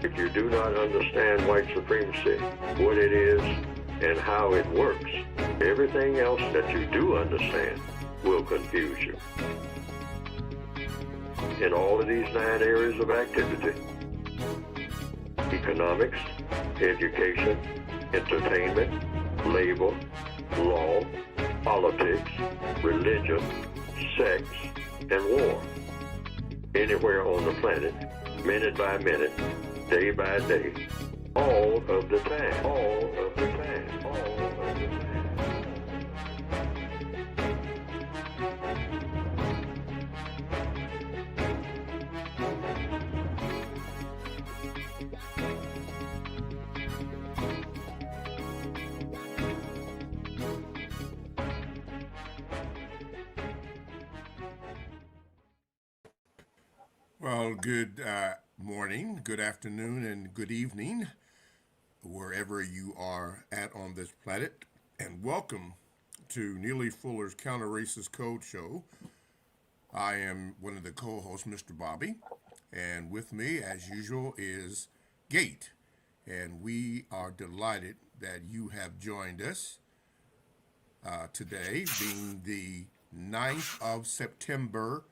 If you do not understand white supremacy, what it is, and how it works, everything else that you do understand will confuse you. In all of these 9 areas of activity, economics, education, entertainment, labor, law, politics, religion, sex, and war. Anywhere on the planet, minute by minute, day by day, all of the time, all of the time, all of the time. Well, good morning, good afternoon, and good evening, wherever you are at on this planet. And welcome to Neely Fuller's Counter Racist Code Show. I am one of the co-hosts, Mr. Bobby, and with me, as usual, is Gate. And we are delighted that you have joined us today, being the 9th of September,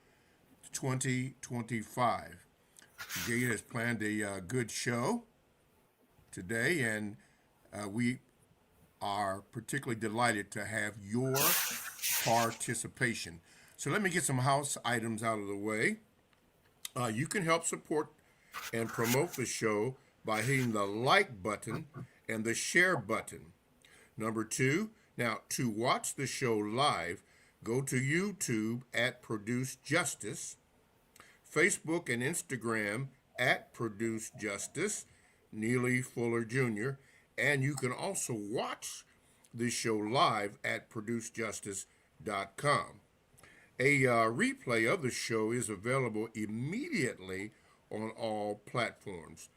2025. Gate has planned a good show today, and we are particularly delighted to have your participation. So let me get some house items out of the way. You can help support and promote the show by hitting the like button and the share button. Number 2, now to watch the show live, go to YouTube at Produce Justice, Facebook and Instagram at Produce Justice, Neely Fuller Jr., and you can also watch this show live at producejustice.com. A replay of the show is available immediately on all platforms.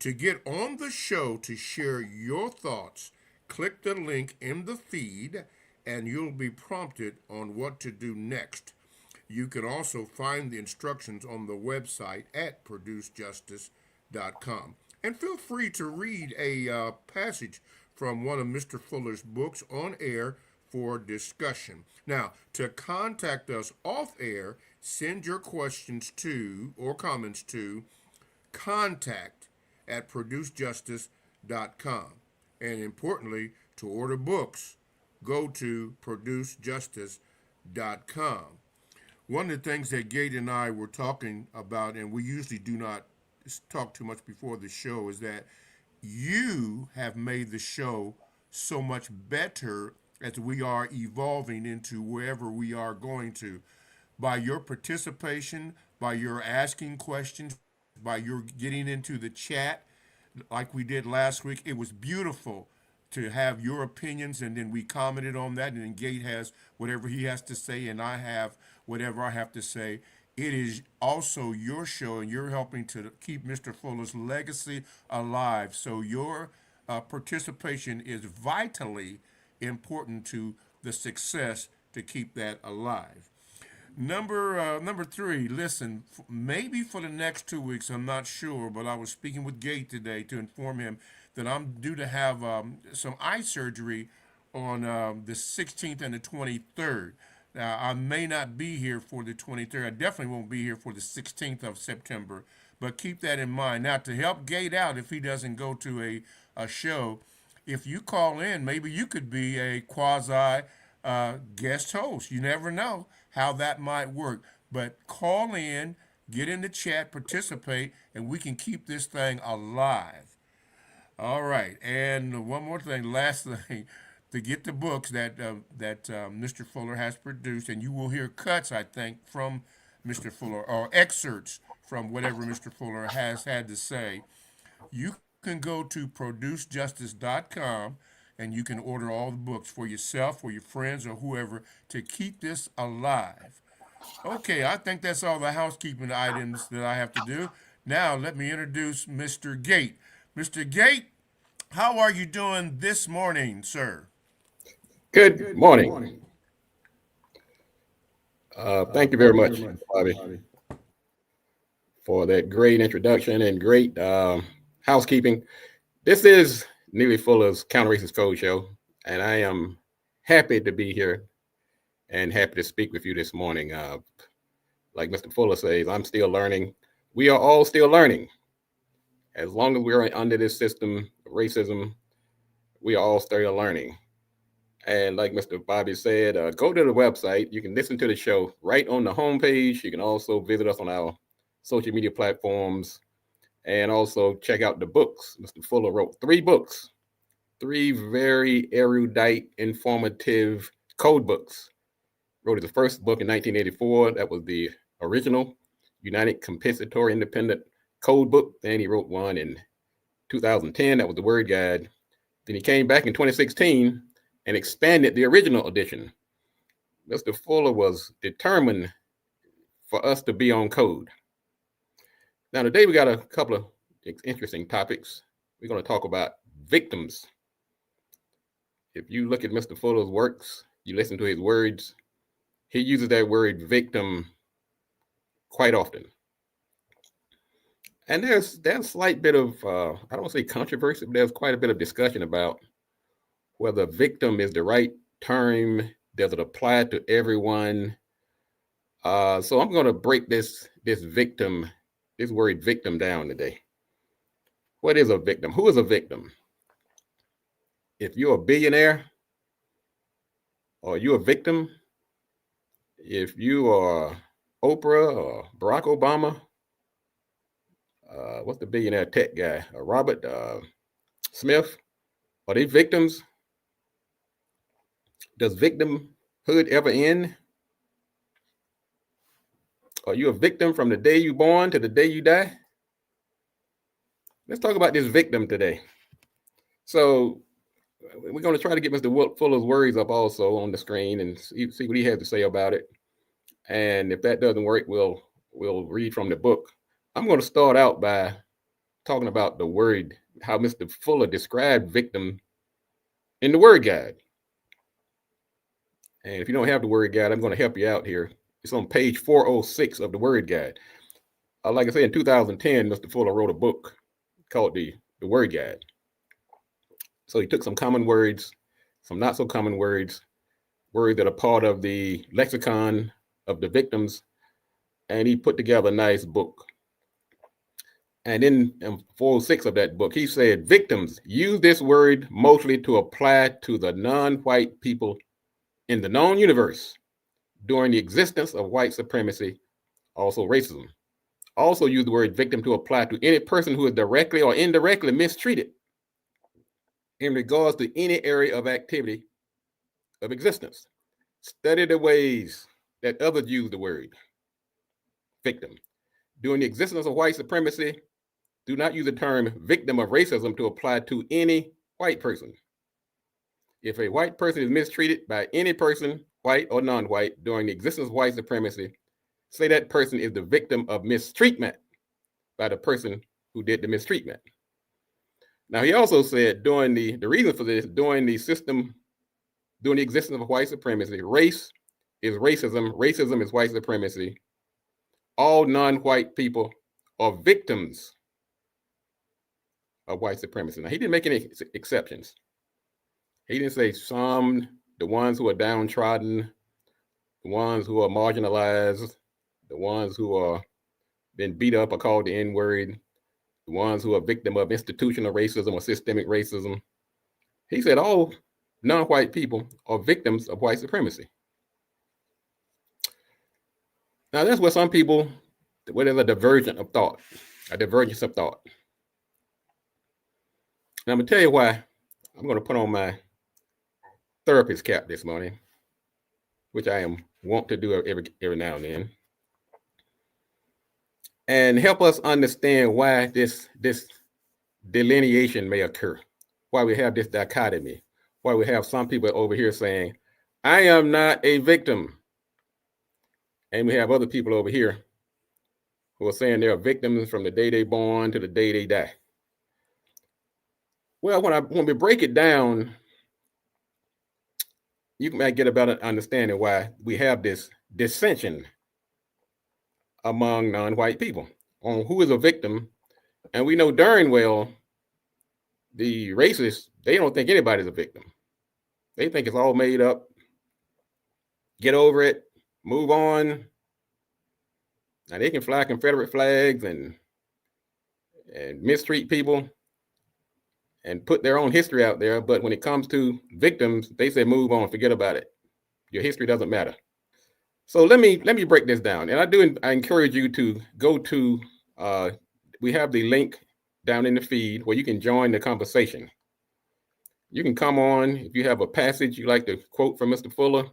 To get on the show to share your thoughts, click the link in the feed and you'll be prompted on what to do next. You can also find the instructions on the website at producejustice.com. And feel free to read a passage from one of Mr. Fuller's books on air for discussion. Now, to contact us off air, send your questions to or comments to contact@producejustice.com. And importantly, to order books, go to producejustice.com. One of the things that Gate and I were talking about, and we usually do not talk too much before the show, is that you have made the show so much better as we are evolving into wherever we are going to. By your participation, by your asking questions, by your getting into the chat like we did last week, it was beautiful to have your opinions, and then we commented on that, and then Gate has whatever he has to say, and I have whatever I have to say. It is also your show, and you're helping to keep Mr. Fuller's legacy alive. So your participation is vitally important to the success to keep that alive. Number 3, listen, maybe for the next 2 weeks, I'm not sure, but I was speaking with Gate today to inform him that I'm due to have some eye surgery on the 16th and the 23rd. Now, I may not be here for the 23rd. I definitely won't be here for the 16th of September, but keep that in mind. Now, to help Gate out if he doesn't go to a show, if you call in, maybe you could be a quasi guest host. You never know how that might work. But call in, get in the chat, participate, and we can keep this thing alive. All right, and one more thing, last thing, to get the books that Mr. Fuller has produced, and you will hear cuts, I think, from Mr. Fuller, or excerpts from whatever Mr. Fuller has had to say. You can go to producejustice.com, and you can order all the books for yourself, for your friends, or whoever to keep this alive. Okay, I think that's all the housekeeping items that I have to do. Now, let me introduce Mr. Gate. Mr. Gate, how are you doing this morning, sir? Good morning. Thank you very much, Bobby, for that great introduction and great housekeeping. This is Neely Fuller's Counter Racist Code Show, and I am happy to be here and happy to speak with you this morning. Like Mr. Fuller says, I'm still learning. We are all still learning. As long as we're under this system of racism, we are all still learning. And like Mr. Bobby said, go to the website. You can listen to the show right on the homepage. You can also visit us on our social media platforms and also check out the books. Mr. Fuller wrote 3 books, 3 very erudite, informative code books. Wrote his first book in 1984. That was the original United Compensatory Independent Code book. Then he wrote one in 2010. That was the Word Guide. Then he came back in 2016 and expanded the original edition. Mr. Fuller was determined for us to be on code. Now, today we got a couple of interesting topics. We're going to talk about victims. If you look at Mr. Fuller's works, you listen to his words, he uses that word victim quite often. And there's a slight bit of, I don't say controversy, but there's quite a bit of discussion about whether victim is the right term. Does it apply to everyone? So I'm going to break this word victim down today. What is a victim? Who is a victim? If you're a billionaire, are you a victim? If you are Oprah or Barack Obama, what's the billionaire tech guy? Robert Smith, are they victims? Does victimhood ever end? Are you a victim from the day you're born to the day you die? Let's talk about this victim today. So we're going to try to get Mr. Fuller's words up also on the screen and see what he has to say about it. And if that doesn't work, we'll read from the book. I'm going to start out by talking about the word, how Mr. Fuller described victim in the Word Guide. And if you don't have the Word Guide, I'm going to help you out here. It's on page 406 of the Word Guide. Like I said, in 2010, Mr. Fuller wrote a book called the Word Guide. So he took some common words, some not so common words that are part of the lexicon of the victims, and he put together a nice book. And in 406 of that book, he said, victims use this word mostly to apply to the non-white people in the known universe during the existence of white supremacy, also racism. Also use the word victim to apply to any person who is directly or indirectly mistreated in regards to any area of activity of existence. Study the ways that others use the word victim. During the existence of white supremacy, do not use the term victim of racism to apply to any white person. If a white person is mistreated by any person, white or non-white, during the existence of white supremacy, say that person is the victim of mistreatment by the person who did the mistreatment. Now, he also said during the reason for this, during the existence of white supremacy, race is racism, racism is white supremacy. All non-white people are victims of white supremacy. Now, he didn't make any exceptions. He didn't say some, the ones who are downtrodden, the ones who are marginalized, the ones who are been beat up or called the N-word, the ones who are victim of institutional racism or systemic racism. He said all non-white people are victims of white supremacy. Now, that's where some people, where there's a divergence of thought. Now, I'm going to tell you why I'm going to put on my therapist cap this morning, which I am wont to do every now and then, and help us understand why this delineation may occur, why we have this dichotomy, why we have some people over here saying, I am not a victim. And we have other people over here who are saying they are victims from the day they're born to the day they die. Well, when we break it down, you might get a better understanding why we have this dissension among non-white people on who is a victim. And we know darn well The racists, they don't think anybody's a victim. They think it's all made up. Get over it, move on. Now they can fly Confederate flags and mistreat people and put their own history out there, but when it comes to victims, they say move on, forget about it. Your history doesn't matter. So let me break this down, and I encourage you to go to. We have the link down in the feed where you can join the conversation. You can come on if you have a passage you like to quote from Mr. Fuller.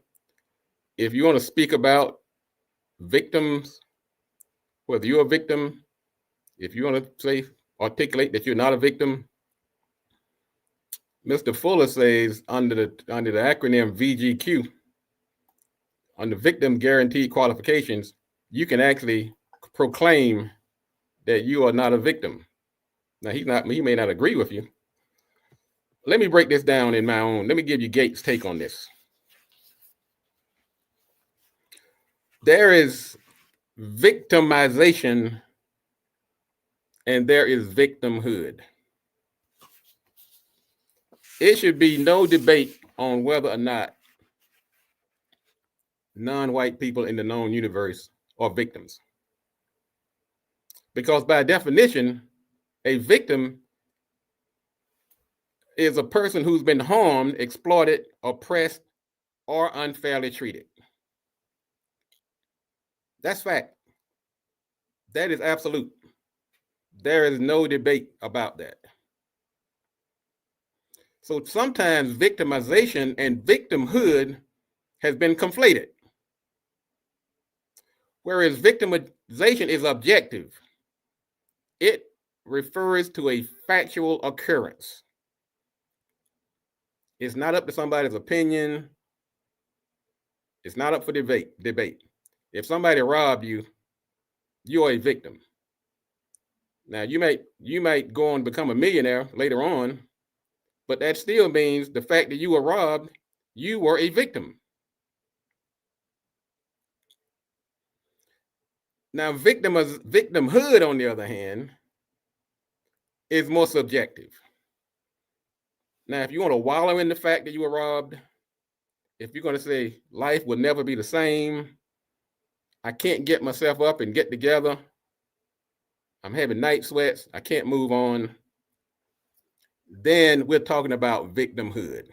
If you want to speak about victims, whether you're a victim, if you want to say articulate that you're not a victim, Mr. Fuller says under the acronym VGQ, under victim guaranteed qualifications, you can actually proclaim that you are not a victim. Now he may not agree with you. Let me break this down in my own. Let me give you Gates' take on this. There is victimization and there is victimhood. It should be no debate on whether or not non-white people in the known universe are victims. Because by definition, a victim is a person who's been harmed, exploited, oppressed, or unfairly treated. That's fact. That is absolute. There is no debate about that. So sometimes victimization and victimhood has been conflated. Whereas victimization is objective. It refers to a factual occurrence. It's not up to somebody's opinion. It's not up for debate. If somebody robbed you, you're a victim. Now you might go and become a millionaire later on, but that still means the fact that you were robbed, you were a victim. Now, victimhood, on the other hand, is more subjective. Now, if you want to wallow in the fact that you were robbed, if you're going to say life will never be the same, I can't get myself up and get together, I'm having night sweats, I can't move on, then we're talking about victimhood.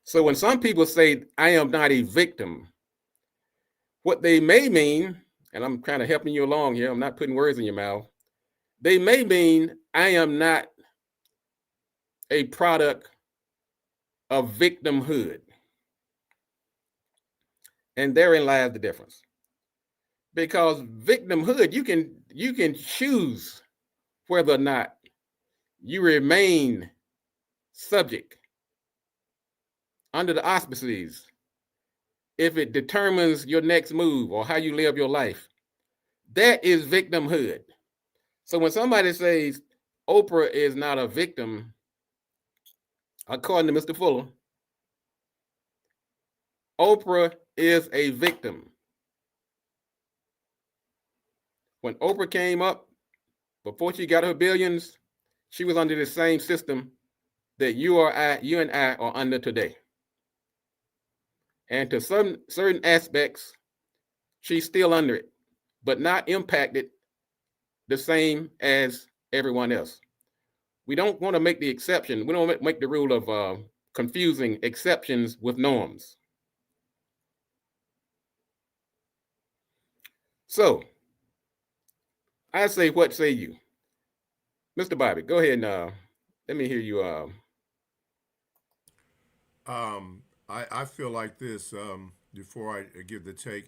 So when some people say, I am not a victim, what they may mean, and I'm kind of helping you along here, I'm not putting words in your mouth, they may mean I am not a product of victimhood. And therein lies the difference. Because victimhood, you can choose whether or not you remain subject under the auspices if it determines your next move or how you live your life. That is victimhood. So when somebody says Oprah is not a victim, according to Mr. Fuller, Oprah is a victim. When Oprah came up, before she got her billions, she was under the same system that you and I are under today. And to some certain aspects, she's still under it, but not impacted the same as everyone else. We don't want to make the exception. We don't make the rule of confusing exceptions with norms. So, I say, what say you? Mr. Bobby, go ahead and let me hear you. I feel like this before I give the take.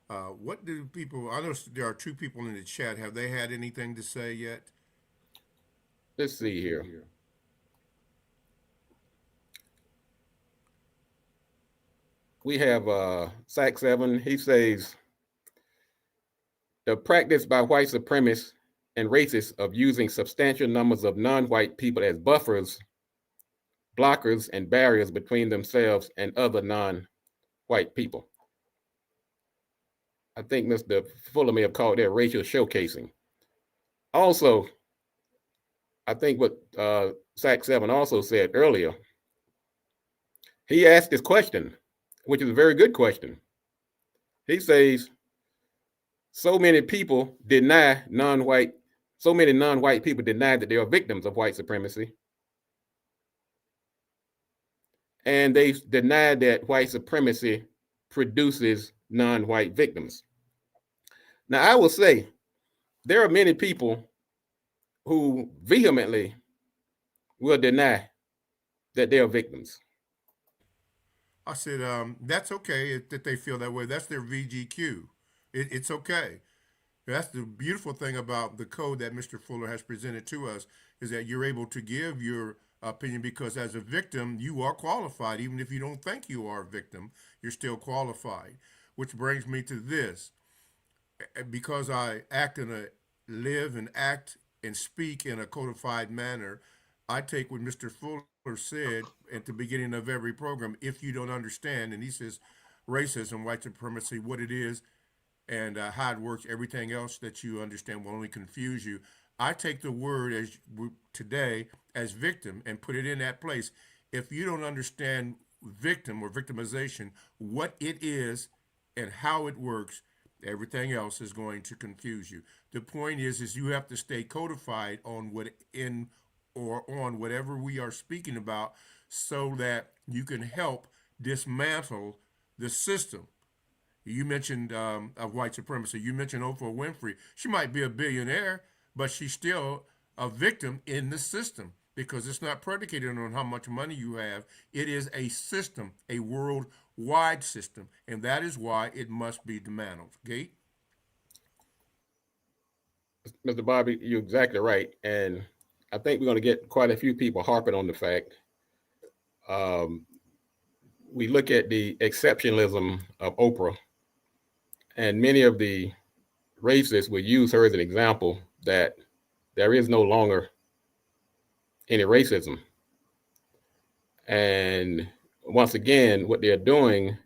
What do people? I know there are two people in the chat. Have they had anything to say yet? Let's see here. We have Sack 7. He says, the practice by white supremacists and racists of using substantial numbers of non-white people as buffers, blockers, and barriers between themselves and other non-white people. I think Mr. Fuller may have called that racial showcasing. Also, I think what Sack 7 also said earlier, he asked this question, which is a very good question. He says, so many people deny non-white, so many non-white people deny that they are victims of white supremacy. And they deny that white supremacy produces non-white victims. Now, I will say there are many people who vehemently will deny that they are victims. I said, that's okay that they feel that way. That's their VGQ. It's okay. That's the beautiful thing about the code that Mr. Fuller has presented to us is that you're able to give your opinion because as a victim, you are qualified. Even if you don't think you are a victim, you're still qualified. Which brings me to this. Because I live and act and speak in a codified manner, I take what Mr. Fuller said at the beginning of every program. If you don't understand, and he says racism, white supremacy, what it is, and how it works, everything else that you understand will only confuse you. I take the word as today as victim and put it in that place. If you don't understand victim or victimization, what it is and how it works, everything else is going to confuse you. The point is you have to stay codified on what in or on whatever we are speaking about so that you can help dismantle the system. You mentioned of white supremacy. You mentioned Oprah Winfrey. She might be a billionaire, but she's still a victim in the system because it's not predicated on how much money you have. It is a system, a worldwide system, and that is why it must be dismantled. Gate? Mr. Bobby, you're exactly right. And I think we're going to get quite a few people harping on the fact. Um, we look at the exceptionalism of Oprah, and many of the racists will use her as an example that there is no longer any racism. And once again, what they're doing,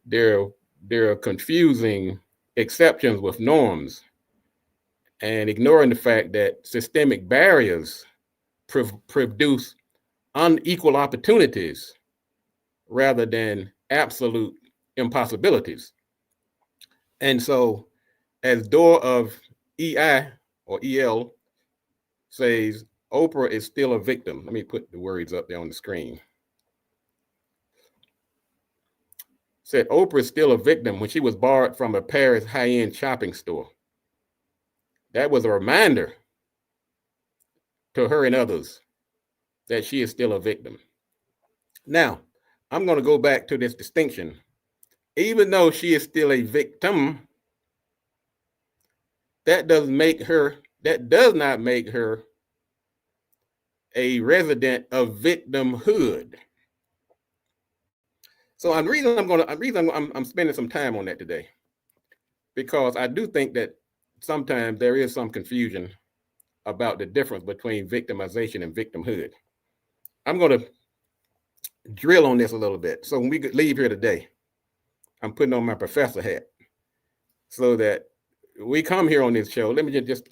they're confusing exceptions with norms and ignoring the fact that systemic barriers produce unequal opportunities rather than absolute impossibilities. And so, as Door of EI or EL says, Oprah is still a victim. Let me put the words up there on the screen. Said Oprah is still a victim when she was barred from a Paris high-end shopping store. That was a reminder to her and others that she is still a victim. Now, I'm going to go back to this distinction. Even though she is still a victim, that does not make her a resident of victimhood. So I'm spending some time on that today, because I do think that sometimes there is some confusion about the difference between victimization and victimhood. I'm going to drill on this a little bit. So when we leave here today, I'm putting on my professor hat so that we come here on this show. Let me just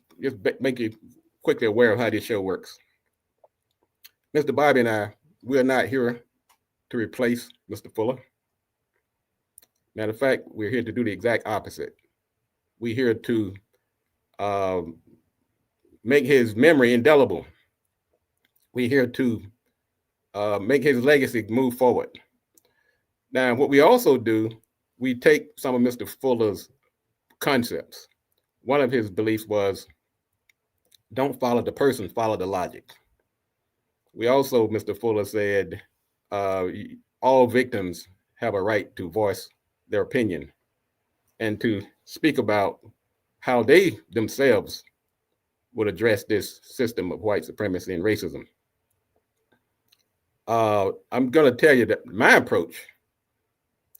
make you quickly aware of how this show works. Mr. Bobby and I, we are not here to replace Mr. Fuller. Matter of fact, we're here to do the exact opposite. We're here to make his memory indelible. We're here to make his legacy move forward. Now, what we also do, we take some of Mr. Fuller's concepts. One of his beliefs was, don't follow the person, follow the logic. We also, Mr. Fuller said, all victims have a right to voice their opinion and to speak about how they themselves would address this system of white supremacy and racism. I'm going to tell you that my approach,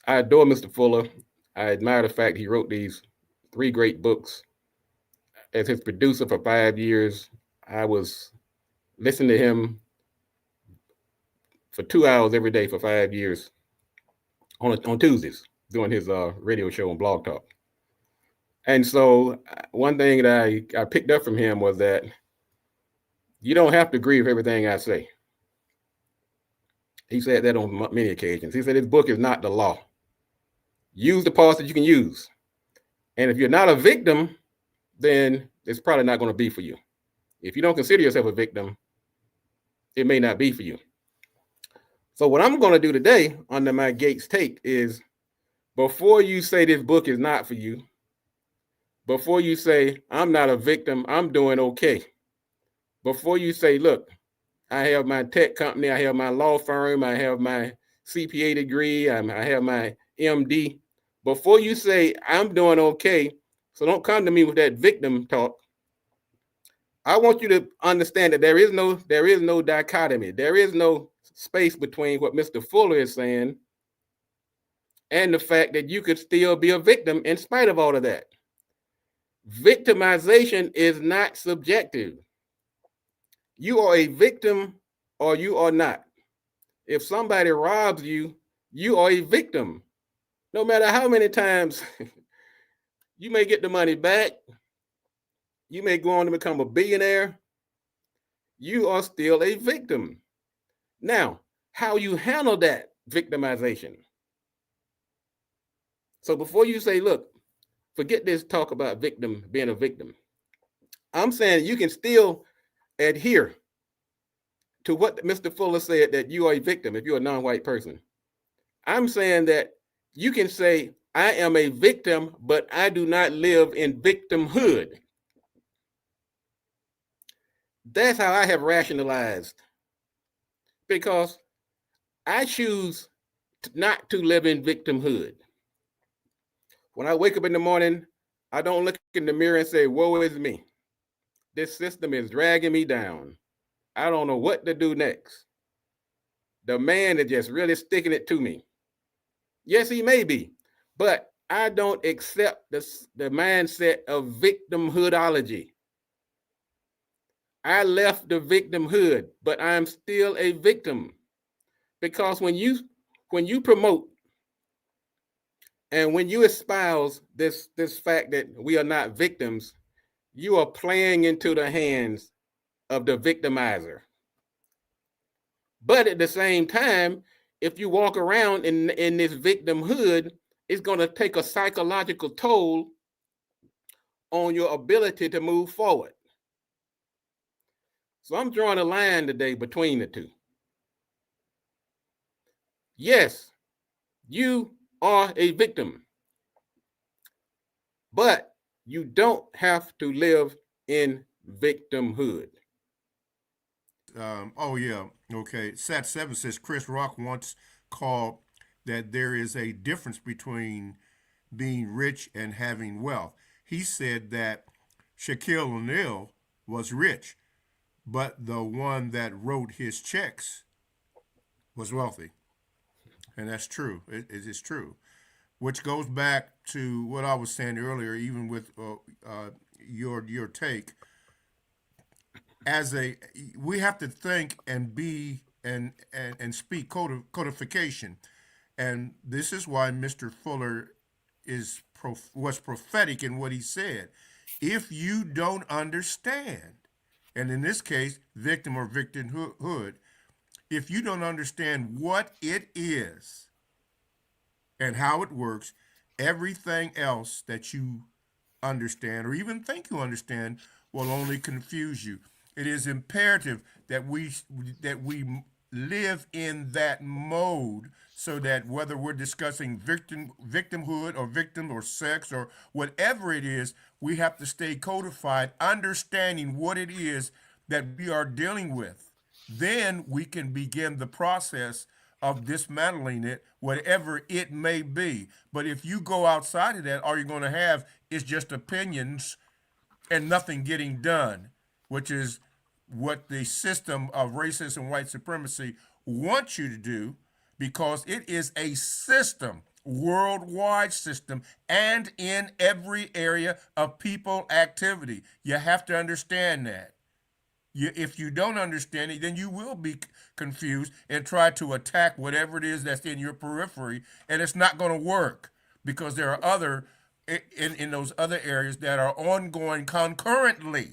I adore Mr. Fuller. I admire the fact he wrote these 3 great books. As his producer for 5 years, I was listening to him for 2 hours every day for 5 years on Tuesdays, doing his radio show on Blog Talk. And so one thing that I picked up from him was that You don't have to agree with everything I say. He said that on many occasions. He said his book is not the law. Use the parts that you can use. And if you're not a victim, then it's probably not going to be for you. If you don't consider yourself a victim, it may not be for you. So what I'm going to do today under my Gates take is, before you say this book is not for you, before you say I'm not a victim, I'm doing okay, before you say, look, I have my tech company, I have my law firm, I have my CPA degree, I have my MD, before you say I'm doing okay, so don't come to me with that victim talk. I want you to understand that there is no dichotomy. There is no space between what Mr. Fuller is saying and the fact that you could still be a victim in spite of all of that. Victimization is not subjective. You are a victim or you are not. If somebody robs you, you are a victim. No matter how many times you may get the money back, you may go on to become a billionaire, you are still a victim. Now, how you handle that victimization. So before you say, look, forget this talk about victim being a victim, I'm saying you can still adhere to what Mr. Fuller said, that you are a victim if you're a non-white person. I'm saying that you can say, I am a victim, but I do not live in victimhood. That's how I have rationalized, because I choose not to live in victimhood. When I wake up in the morning, I don't look in the mirror and say, woe is me. This system is dragging me down. I don't know what to do next. The man is just really sticking it to me. Yes, he may be, but I don't accept the mindset of victimhoodology. I left the victimhood, but I'm still a victim, because when you promote and when you espouse this fact that we are not victims, you are playing into the hands of the victimizer. But at the same time, if you walk around in this victimhood, it's going to take a psychological toll on your ability to move forward. So I'm drawing a line today between the two. Yes, you are a victim, but you don't have to live in victimhood. Oh yeah, okay. Sat7 says Chris Rock once called that there is a difference between being rich and having wealth. He said that Shaquille O'Neal was rich, but the one that wrote his checks was wealthy, and that's true. It is true, which goes back to what I was saying earlier, even with your take. As a We have to think and be and speak codification, and this is why Mr. Fuller was prophetic in what he said. If you don't understand, and in this case, victim or victimhood, if you don't understand what it is and how it works, everything else that you understand or even think you understand will only confuse you. It is imperative that we live in that mode, so that whether we're discussing victimhood or victim or sex or whatever it is, we have to stay codified, understanding what it is that we are dealing with. Then we can begin the process of dismantling it, whatever it may be. But if you go outside of that, all you're going to have is just opinions and nothing getting done, which is what the system of racism and white supremacy wants you to do, because it is a system, worldwide system, and in every area of people activity. You have to understand that. If you don't understand it, then you will be confused and try to attack whatever it is that's in your periphery, and it's not going to work, because there are other in those other areas that are ongoing concurrently.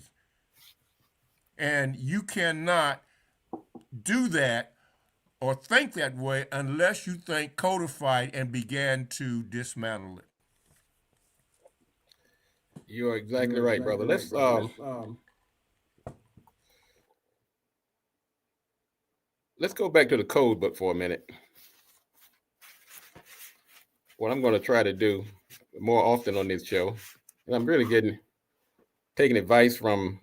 And you cannot do that or think that way unless you think codified and began to dismantle it. You're exactly right, brother. Let's go back to the code book for a minute. What I'm going to try to do more often on this show, and I'm really taking advice from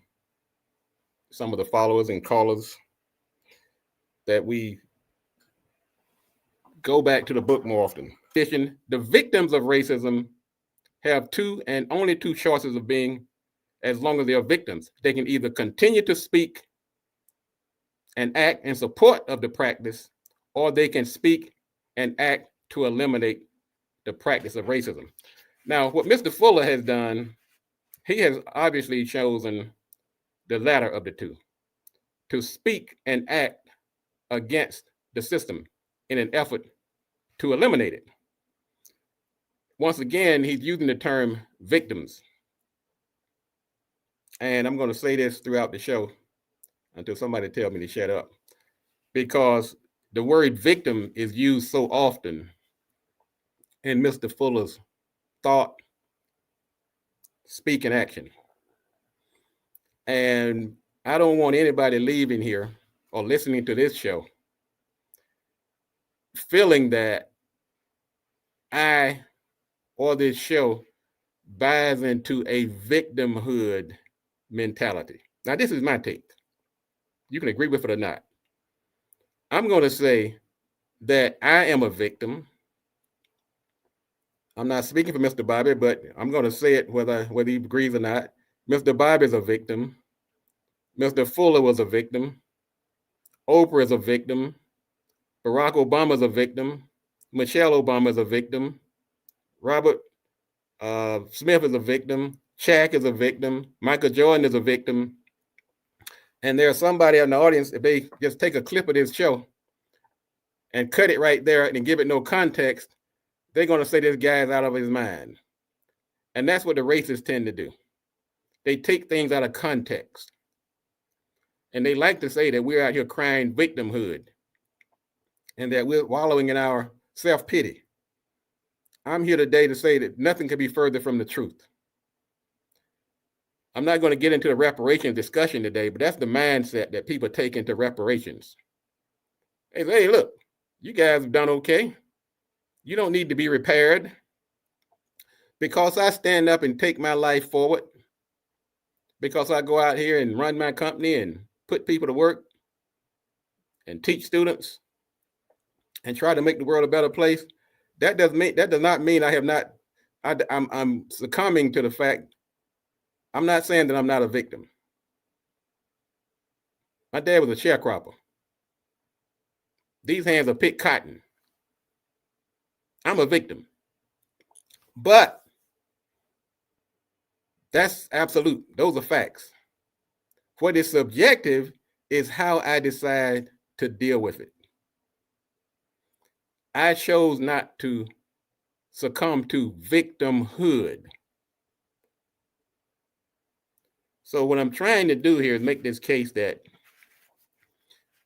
some of the followers and callers, that we go back to the book more often. The victims of racism have two and only two choices of being. As long as they are victims, they can either continue to speak and act in support of the practice, or they can speak and act to eliminate the practice of racism. Now, what Mr. Fuller has done, he has obviously chosen the latter of the two, to speak and act against the system in an effort to eliminate it. Once again, he's using the term victims. And I'm going to say this throughout the show until somebody tells me to shut up, because the word victim is used so often in Mr. Fuller's thought, speak, and action. And I don't want anybody leaving here or listening to this show feeling that I or this show buys into a victimhood mentality. Now, this is my take. You can agree with it or not. I'm going to say that I am a victim. I'm not speaking for Mr. Bobby, but I'm going to say it whether he agrees or not. Mr. Bobby is a victim. Mr. Fuller was a victim. Oprah is a victim. Barack Obama is a victim. Michelle Obama is a victim. Robert Smith is a victim. Shaq is a victim. Michael Jordan is a victim. And there's somebody in the audience, if they just take a clip of this show and cut it right there and give it no context, they're going to say this guy's out of his mind. And that's what the racists tend to do. They take things out of context. And they like to say that we're out here crying victimhood and that we're wallowing in our self-pity. I'm here today to say that nothing can be further from the truth. I'm not going to get into the reparations discussion today, but that's the mindset that people take into reparations. They say, hey, look, you guys have done okay. You don't need to be repaired. Because I stand up and take my life forward, because I go out here and run my company and put people to work and teach students and try to make the world a better place, that does not mean I'm succumbing to the fact. I'm not saying that I'm not a victim. My dad was a sharecropper. These hands are picked cotton. I'm a victim. But that's absolute. Those are facts. What is subjective is how I decide to deal with it. I chose not to succumb to victimhood. So what I'm trying to do here is make this case that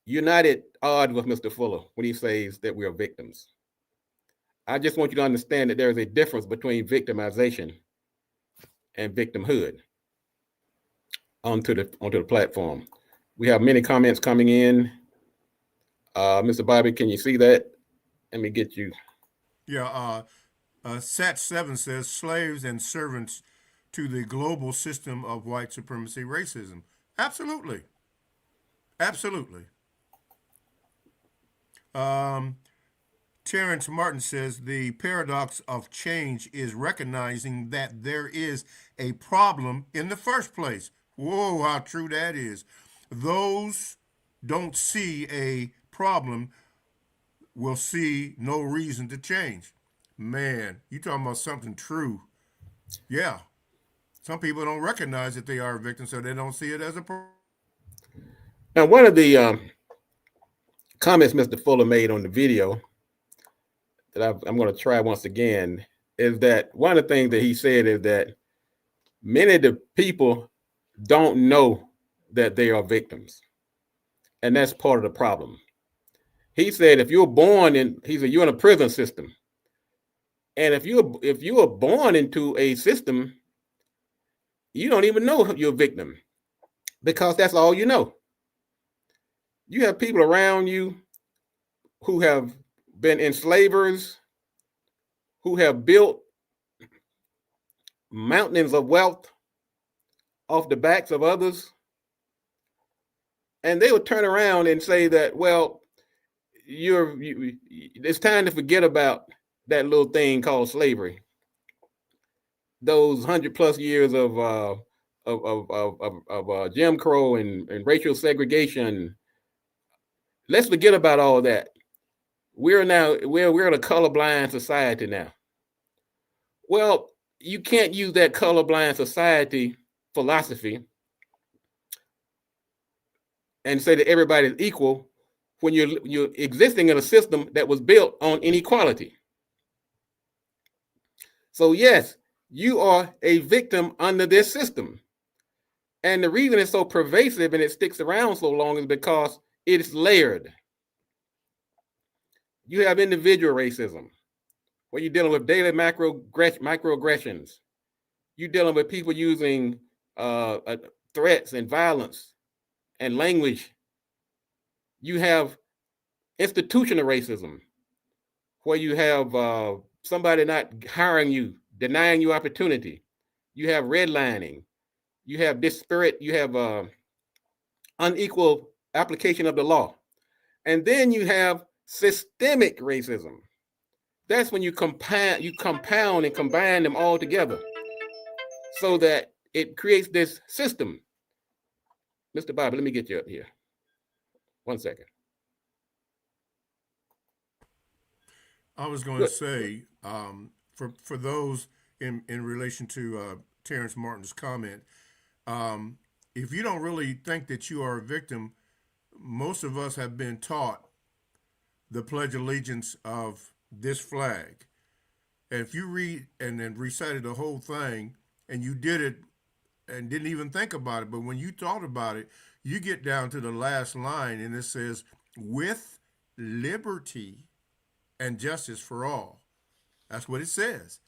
you're not at odds with Mr. Fuller when he says that we are victims. I just want you to understand that there is a difference between victimization and victimhood onto the platform. We have many comments coming in. Mr. Bobby, can you see that? Let me get you. Yeah, Sat7 says slaves and servants to the global system of white supremacy racism. Absolutely. Absolutely. Terrence Martin says the paradox of change is recognizing that there is a problem in the first place. Whoa, how true that is. Those don't see a problem will see no reason to change. Man, you talking about something true. Yeah. Some people don't recognize that they are a victim, so they don't see it as a problem. Now, one of the comments Mr. Fuller made on the video that I'm going to try once again is that one of the things that he said is that many of the people don't know that they are victims. And that's part of the problem. He said, if you're born in, he said, you're in a prison system. And if you are born into a system, you don't even know you're a victim because that's all you know. You have people around you who have been enslavers, who have built mountains of wealth off the backs of others. And they would turn around and say that, well, it's time to forget about that little thing called slavery. Those 100+ years of Jim Crow and racial segregation. Let's forget about all that. We're in a colorblind society now. Well, you can't use that colorblind society philosophy and say that everybody is equal when you're existing in a system that was built on inequality. So yes, you are a victim under this system. And the reason it's so pervasive and it sticks around so long is because it's layered. You have individual racism, where you're dealing with daily microaggressions. You're dealing with people using threats and violence and language. You have institutional racism, where you have somebody not hiring you, denying you opportunity. You have redlining. You have disparate. You have unequal application of the law. And then you have systemic racism. That's when you compound and combine them all together so that it creates this system. Mr. Bobby, let me get you up here. 1 second. I was going to say, for those in relation to Terrence Martin's comment, if you don't really think that you are a victim, most of us have been taught the Pledge of Allegiance of this flag. And if you read and then recited the whole thing and you did it and didn't even think about it, but when you thought about it, you get down to the last line and it says, with liberty and justice for all. That's what it says.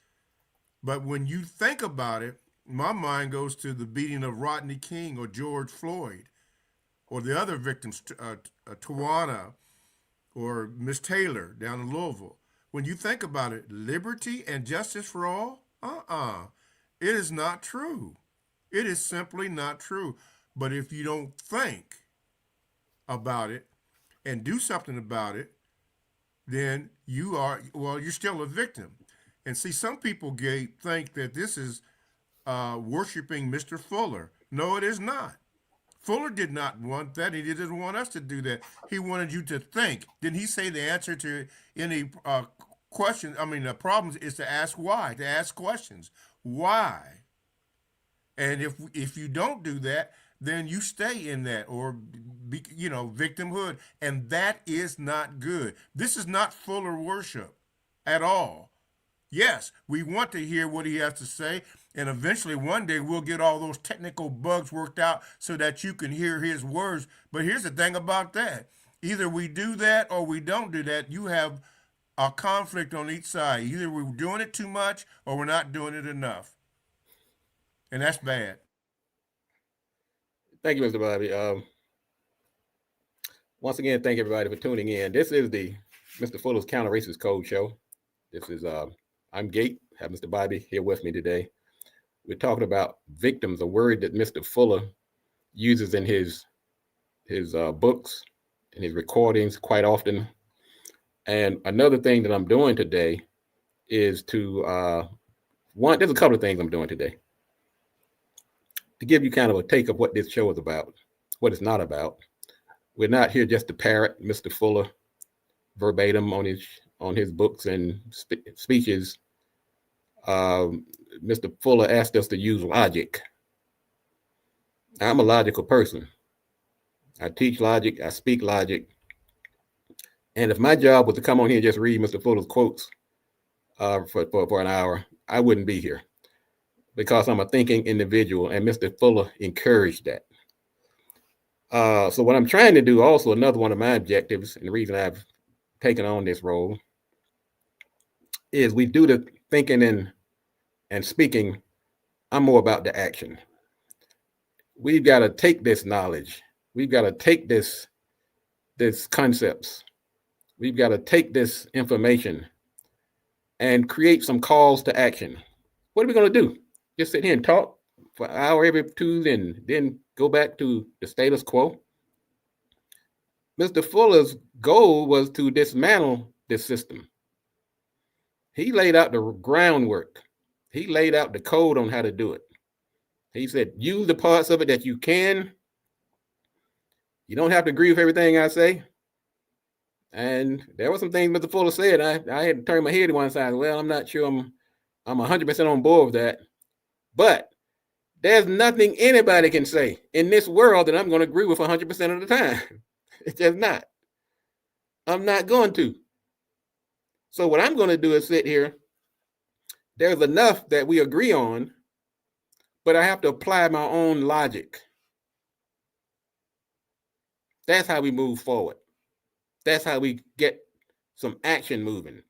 But when you think about it, my mind goes to the beating of Rodney King or George Floyd or the other victims, Tawana or Miss Taylor down in Louisville. When you think about it, liberty and justice for all? It is not true. It is simply not true. But if you don't think about it and do something about it, then you're still a victim. And see, some people think that this is worshiping Mr. Fuller. No, it is not. Fuller did not want that. He didn't want us to do that. He wanted you to think. Didn't he say the answer to any problems is to ask why, to ask questions. Why? And if you don't do that, then you stay in that victimhood. And that is not good. This is not Fuller worship at all. Yes, we want to hear what he has to say, and eventually one day we'll get all those technical bugs worked out so that you can hear his words. But here's the thing about that. Either we do that or we don't do that. You have a conflict on each side. Either we're doing it too much or we're not doing it enough. And that's bad. Thank you, Mr. Bobby. Once again, thank everybody for tuning in. This is the Mr. Fuller's Counter Racist Code Show. This is I'm Gate. Have Mr. Bobby here with me today. We're talking about victims, a word that Mr. Fuller uses in his books and his recordings quite often. And another thing that I'm doing today is there's a couple of things I'm doing today to give you kind of a take of what this show is about, what it's not about. We're not here just to parrot Mr. Fuller verbatim on his books and speeches. Mr. Fuller asked us to use logic. I'm a logical person. I teach logic. I speak logic. And if my job was to come on here and just read Mr. Fuller's quotes for an hour, I wouldn't be here because I'm a thinking individual, and Mr. Fuller encouraged that. So what I'm trying to do, also another one of my objectives, and the reason I've taken on this role, is we do the thinking and speaking. I'm more about the action. We've got to take this knowledge. We've got to take this concepts. We've got to take this information and create some calls to action. What are we going to do? Just sit here and talk for an hour every two, and then go back to the status quo? Mr. Fuller's goal was to dismantle this system. He laid out the groundwork. He laid out the code on how to do it. He said, use the parts of it that you can. You don't have to agree with everything I say. And there were some things Mr. Fuller said. I had to turn my head to one side. Well, I'm not sure I'm 100% on board with that. But there's nothing anybody can say in this world that I'm going to agree with 100% of the time. It's just not. I'm not going to. So what I'm going to do is sit here. There's enough that we agree on, but I have to apply my own logic. That's how we move forward. That's how we get some action moving.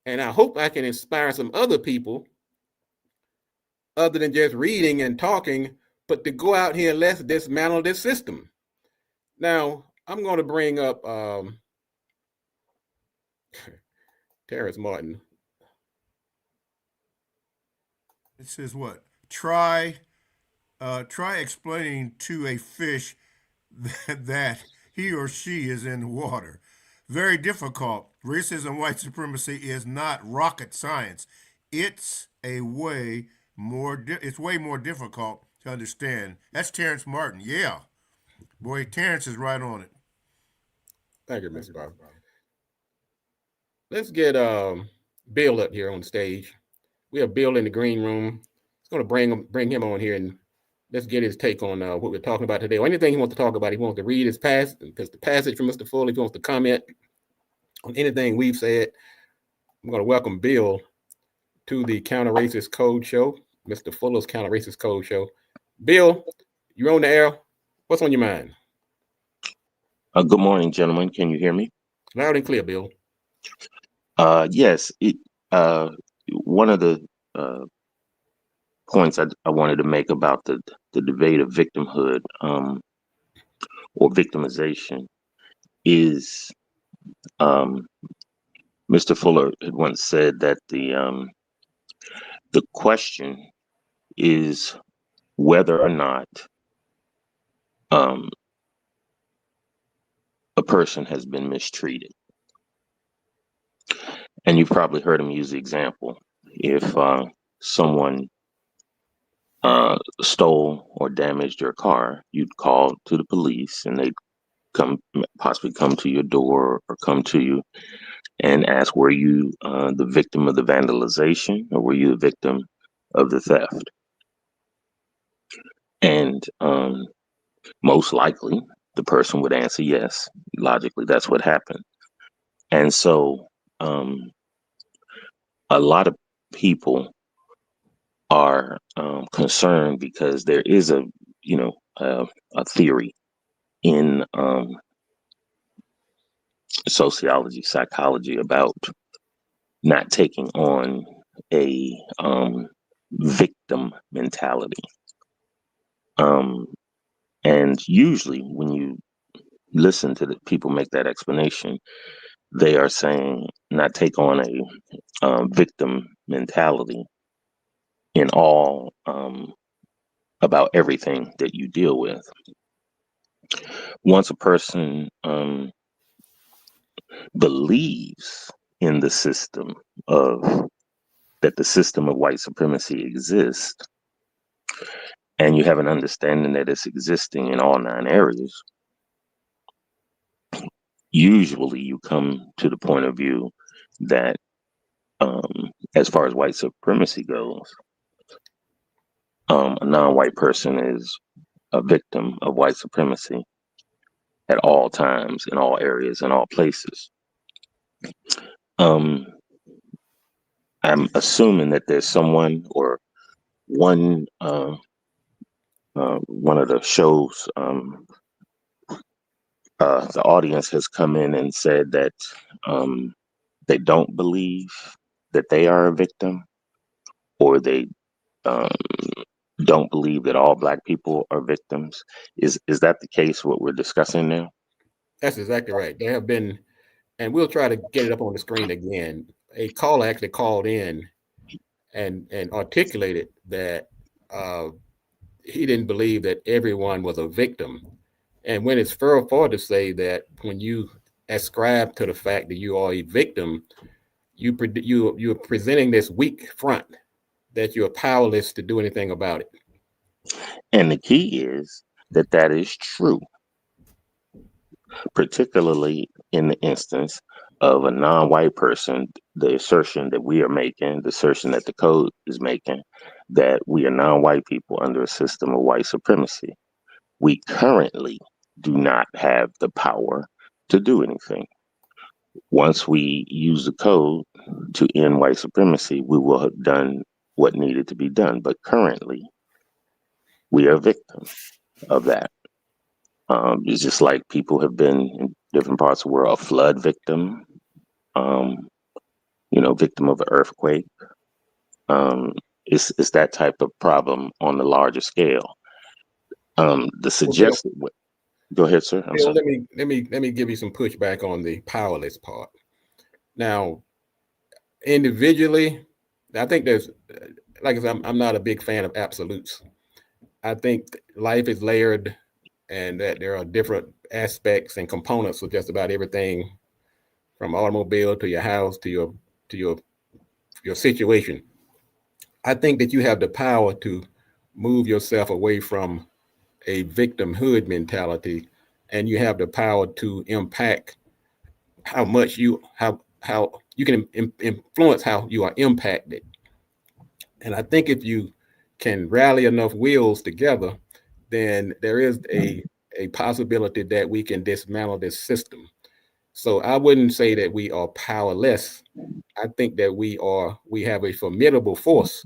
And I hope I can inspire some other people, other than just reading and talking, but to go out here and let's dismantle this system. Now, I'm going to bring up Terrence Martin. It says what? Try explaining to a fish that he or she is in the water. Very difficult. Racism, white supremacy is not rocket science. It's it's way more difficult to understand. That's Terrence Martin. Yeah. Boy, Terrence is right on it. Thank you, Mr. Bob. Let's get Bill up here on stage. We have Bill in the green room. It's going to bring him on here, and let's get his take on what we're talking about today, or anything he wants to talk about. He wants to read his the passage from Mr. Fuller. If he wants to comment on anything we've said, I'm going to welcome Bill to the Counter Racist Code Show, Mr. Fuller's Counter Racist Code Show. Bill, you're on the air. What's on your mind? Good morning, gentlemen. Can you hear me? Loud and clear, Bill. Yes. One of the points I wanted to make about the debate of victimhood or victimization is Mr. Fuller had once said that the question is whether or not a person has been mistreated. And you've probably heard him use the example. If someone stole or damaged your car, you'd call to the police and they'd possibly come to your door or come to you and ask, were you the victim of the vandalization or were you the victim of the theft? And most likely the person would answer yes. Logically, that's what happened. And so a lot of people are concerned because there is a theory in sociology, psychology about not taking on a victim mentality. And usually when you listen to the people make that explanation, they are saying not take on a victim mentality in all about everything that you deal with. Once a person believes in the system that the system of white supremacy exists, and you have an understanding that it's existing in all 9 areas, usually you come to the point of view that as far as white supremacy goes, a non-white person is a victim of white supremacy at all times, in all areas, in all places. I'm assuming that there's someone or one of the show's the audience has come in and said that they don't believe that they are a victim, or they um, don't believe that all Black people are victims. Is that the case? What we're discussing now? That's exactly right. There have been, and we'll try to get it up on the screen again. A caller actually called in and articulated that he didn't believe that everyone was a victim. And when it's fair for to say that when you ascribe to the fact that you are a victim, you're presenting this weak front that you're powerless to do anything about it. And the key is that that is true, particularly in the instance of a non-white person. The assertion that we are making, the assertion that the code is making, that we are non-white people under a system of white supremacy. We currently do not have the power to do anything. Once we use the code to end white supremacy, we will have done what needed to be done. But currently, we are victims of that. It's just like people have been in different parts of the world, a flood victim, victim of an earthquake. It's that type of problem on the larger scale. The suggested way. Go ahead, sir. I'm Bill, sorry. let me give you some pushback on the powerless part. Now, individually, I think there's, like I said, I'm not a big fan of absolutes. I think life is layered, and that there are different aspects and components of just about everything, from automobile to your house to your situation. I think that you have the power to move yourself away from a victimhood mentality, and you have the power to impact how much how you can influence how you are impacted. And I think if you can rally enough wheels together, then there is a possibility that we can dismantle this system. So I wouldn't say that we are powerless. I think that we have a formidable force,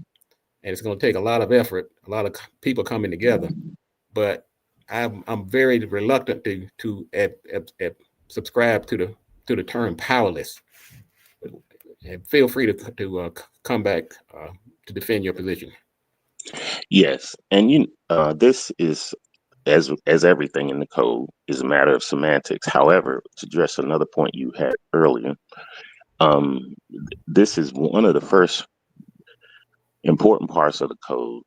and it's going to take a lot of effort, a lot of people coming together. But I'm very reluctant to subscribe to the term powerless. And feel free to come back to defend your position. Yes, and this is, as everything in the code, is a matter of semantics. However, to address another point you had earlier, this is one of the first important parts of the code,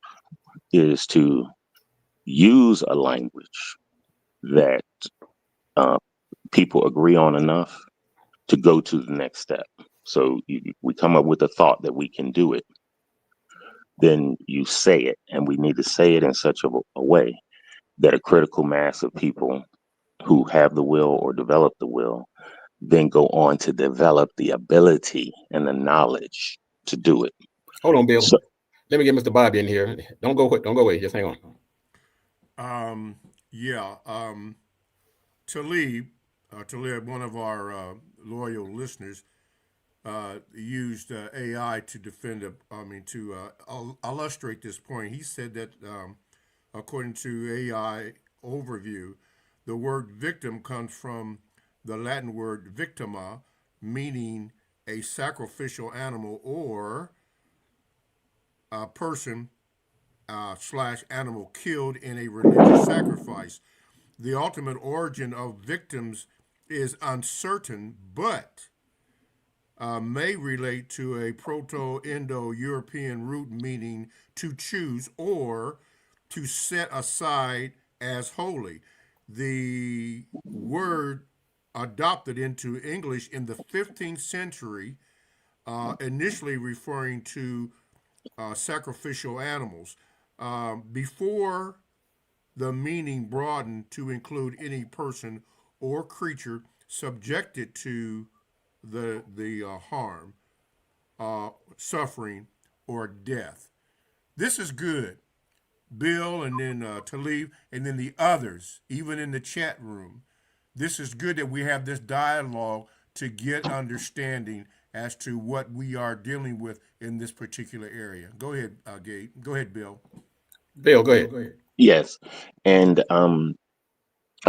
is to use a language that people agree on enough to go to the next step. So we come up with a thought that we can do it. Then you say it, and we need to say it in such a way that a critical mass of people who have the will or develop the will then go on to develop the ability and the knowledge to do it. Hold on, Bill. So, Let me get Mr. Bobby in here. Don't go away. Just hang on. Yeah. Talib, one of our loyal listeners, used AI to illustrate this point. He said that according to AI overview, the word victim comes from the Latin word victima, meaning a sacrificial animal or a person slash animal killed in a religious sacrifice. The ultimate origin of victims is uncertain, but may relate to a Proto-Indo-European root meaning to choose or to set aside as holy. The word adopted into English in the 15th century, initially referring to sacrificial animals. Before the meaning broadened to include any person or creature subjected to the harm, suffering, or death. This is good. Bill, and then Talib, and then the others, even in the chat room. This is good that we have this dialogue to get understanding as to what we are dealing with in this particular area. Go ahead, Gabe. Go ahead, Bill. Bill, go ahead. yes, and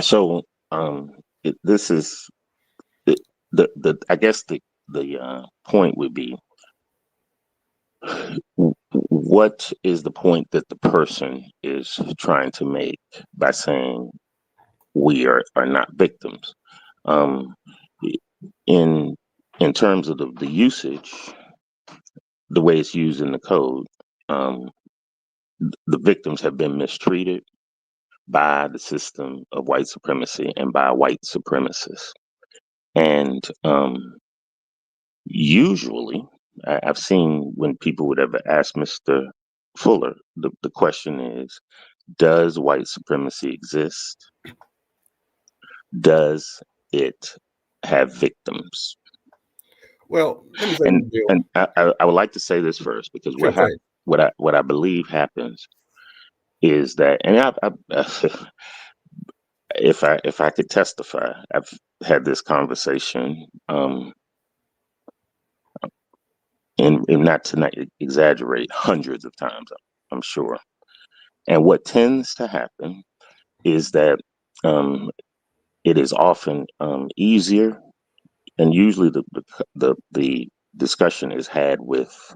so this is the I guess the point would be, what is the point that the person is trying to make by saying we are not victims? Um, in terms of the usage, the way it's used in the code, um, the victims have been mistreated by the system of white supremacy and by white supremacists. And usually, I've seen when people would ever ask Mr. Fuller, the question is, does white supremacy exist? Does it have victims? Well, let me say And this, Bill. I would like to say this first, because Sure, go ahead. what I believe happens is that, and if I could testify, I've had this conversation, and not to not exaggerate, hundreds of times, I'm sure. And what tends to happen is that it is often easier, and usually the discussion is had with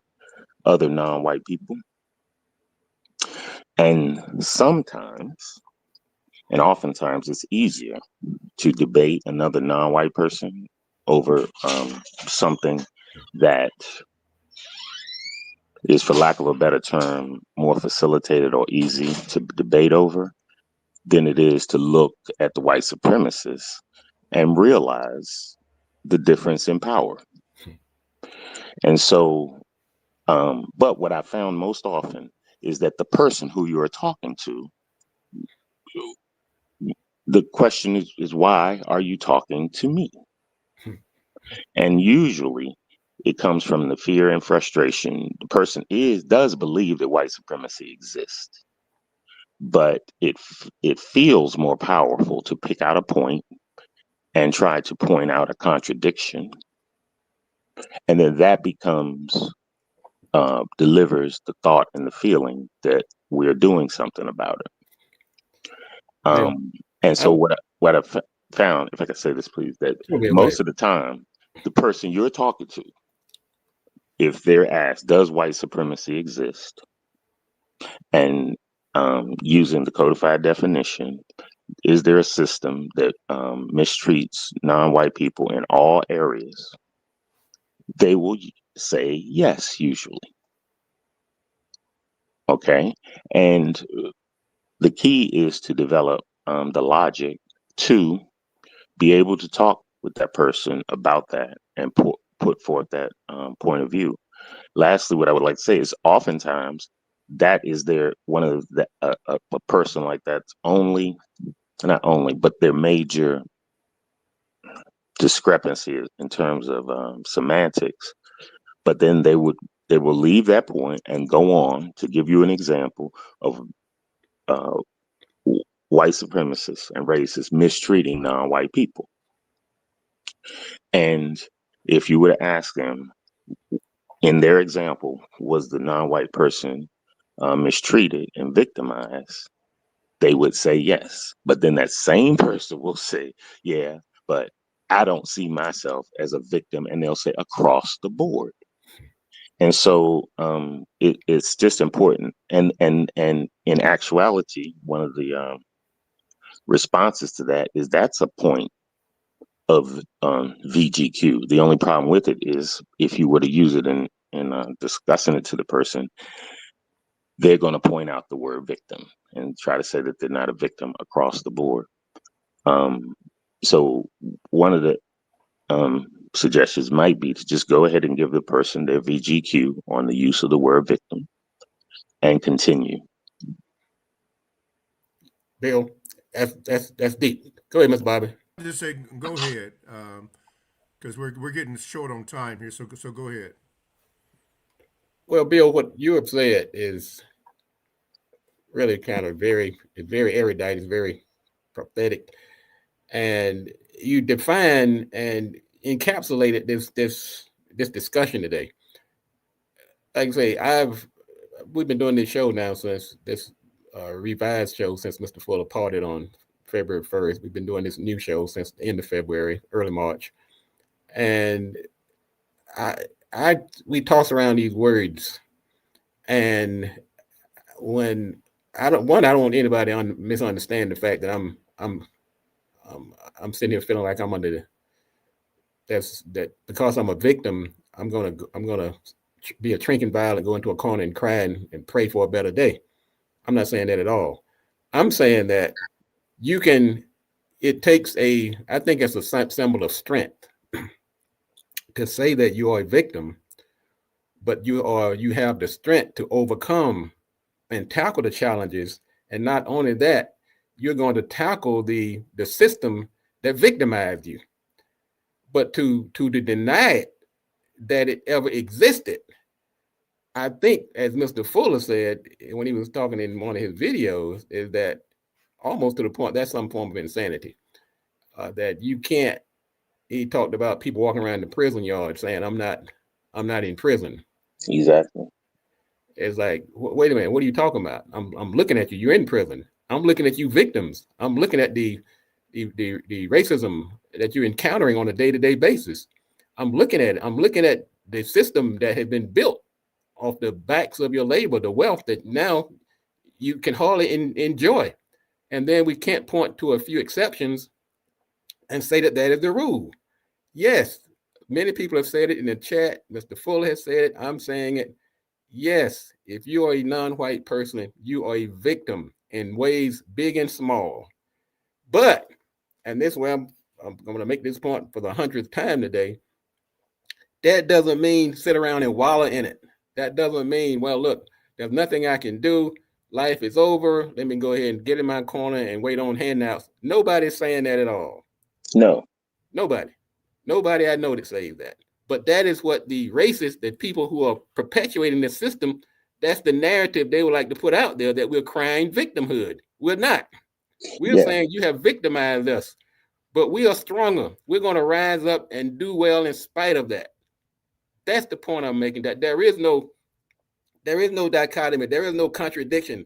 other non-white people, and sometimes, and oftentimes, it's easier to debate another non-white person over something that is, for lack of a better term, more facilitated or easy to debate over than it is to look at the white supremacists and realize the difference in power. And so, but what I found most often is that the person who you are talking to, the question is why are you talking to me? And usually it comes from the fear and frustration. The person does believe that white supremacy exists, but it feels more powerful to pick out a point and try to point out a contradiction, and then that becomes delivers the thought and the feeling that we're doing something about it. Bill, And I, so what I've found, if I could say this, please, that sure, Bill, go ahead. most of the time, the person you're talking to, if they're asked, does white supremacy exist? And using the codified definition, is there a system that mistreats non-white people in all areas? They will say yes, usually. Okay. And the key is to develop the logic to be able to talk with that person about that and put forth that point of view. Lastly, what I would like to say is oftentimes that is one of the, a person like that's not only, but their major discrepancy in terms of semantics. But then they will leave that point and go on to give you an example of uh, white supremacists and racists mistreating non-white people. And if you were to ask them, in their example, was the non-white person mistreated and victimized? They would say yes. But then that same person will say, yeah, but I don't see myself as a victim. And they'll say across the board. And so it's just important. And in actuality, one of the responses to that is that's a point of VGQ. The only problem with it is if you were to use it in discussing it to the person, they're going to point out the word victim and try to say that they're not a victim across the board. So one of the suggestions might be to just go ahead and give the person their VGQ on the use of the word victim and continue. Bill, that's deep. Go ahead, Mr. Bobby. I just say go ahead, because we're getting short on time here. So go ahead. Well, Bill, what you have said is really kind of it's very erudite, it's very prophetic, and you define and encapsulated this discussion today. Like I say, we've been doing this show now since this revised show since Mr. Fuller parted on February 1st. We've been doing this new show since the end of February, early March. And we toss around these words, and when I don't want anybody to misunderstand the fact that I'm sitting here feeling like I'm under that because I'm a victim, I'm gonna be a shrinking violet, go into a corner and cry and pray for a better day. I'm not saying that at all. I'm saying that it takes I think it's a symbol of strength to say that you are a victim, but you have the strength to overcome and tackle the challenges. And not only that, you're going to tackle the system that victimized you. But to deny it, that it ever existed, I think, as Mr. Fuller said when he was talking in one of his videos, is that almost to the point that's some form of insanity. That you can't. He talked about people walking around the prison yard saying, "I'm not in prison." Exactly. It's like, wait a minute, what are you talking about? I'm looking at you. You're in prison. I'm looking at you, victims. I'm looking at the racism that you're encountering on a day-to-day basis. I'm looking at it. I'm looking at the system that has been built off the backs of your labor, the wealth that now you can hardly enjoy. And then we can't point to a few exceptions and say that is the rule. Yes, many people have said it in the chat. Mr. Fuller has said it. I'm saying it. Yes, if you are a non-white person, you are a victim in ways big and small. But, and this way I'm going to make this point for the 100th time today, that doesn't mean sit around and wallow in it. That doesn't mean, well, look, there's nothing I can do. Life is over. Let me go ahead and get in my corner and wait on handouts. Nobody's saying that at all. No. Nobody I know that says that. But that is what the racists, the people who are perpetuating the system, that's the narrative they would like to put out there, that we're crying victimhood. We're not. We're saying you have victimized us, but we are stronger. We're going to rise up and do well in spite of that. That's the point I'm making, that there is no dichotomy. There is no contradiction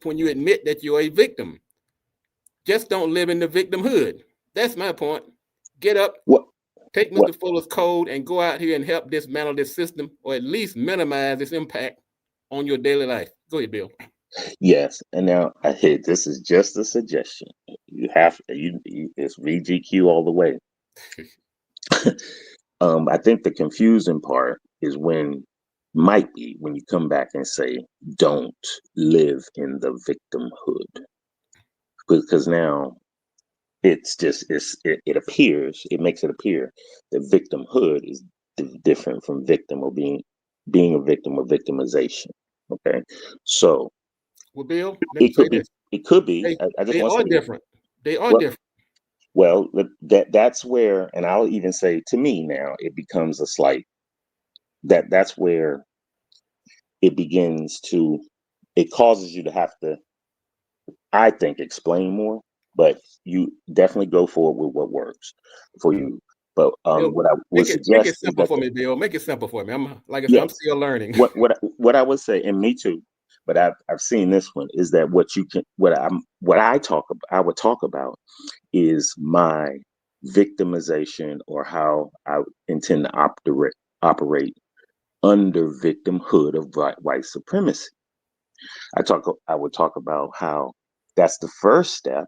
when you admit that you're a victim. Just don't live in the victimhood. That's my point. Get up, take Mr. Fuller's code and go out here and help dismantle this system, or at least minimize its impact on your daily life. Go ahead, Bill. Yes, and now this is just a suggestion. It's VGQ all the way. I think the confusing part is when you come back and say, don't live in the victimhood. Because now it makes it appear that victimhood is different from victim, or being a victim, or victimization. Okay. So, well, Bill, let me say this. It could be. They are different. They are different. Well, that's where, and I'll even say, to me now, it becomes a slight, that's where it causes you to have to, I think, explain more, but you definitely go forward with what works for you. But Bill, what I would suggest, make it simple for me, Bill. Make it simple for me. I'm still learning. What I would say, and me too, but I've seen this one, is that I would talk about is my victimization, or how I intend to operate under victimhood of white supremacy. I would talk about how that's the first step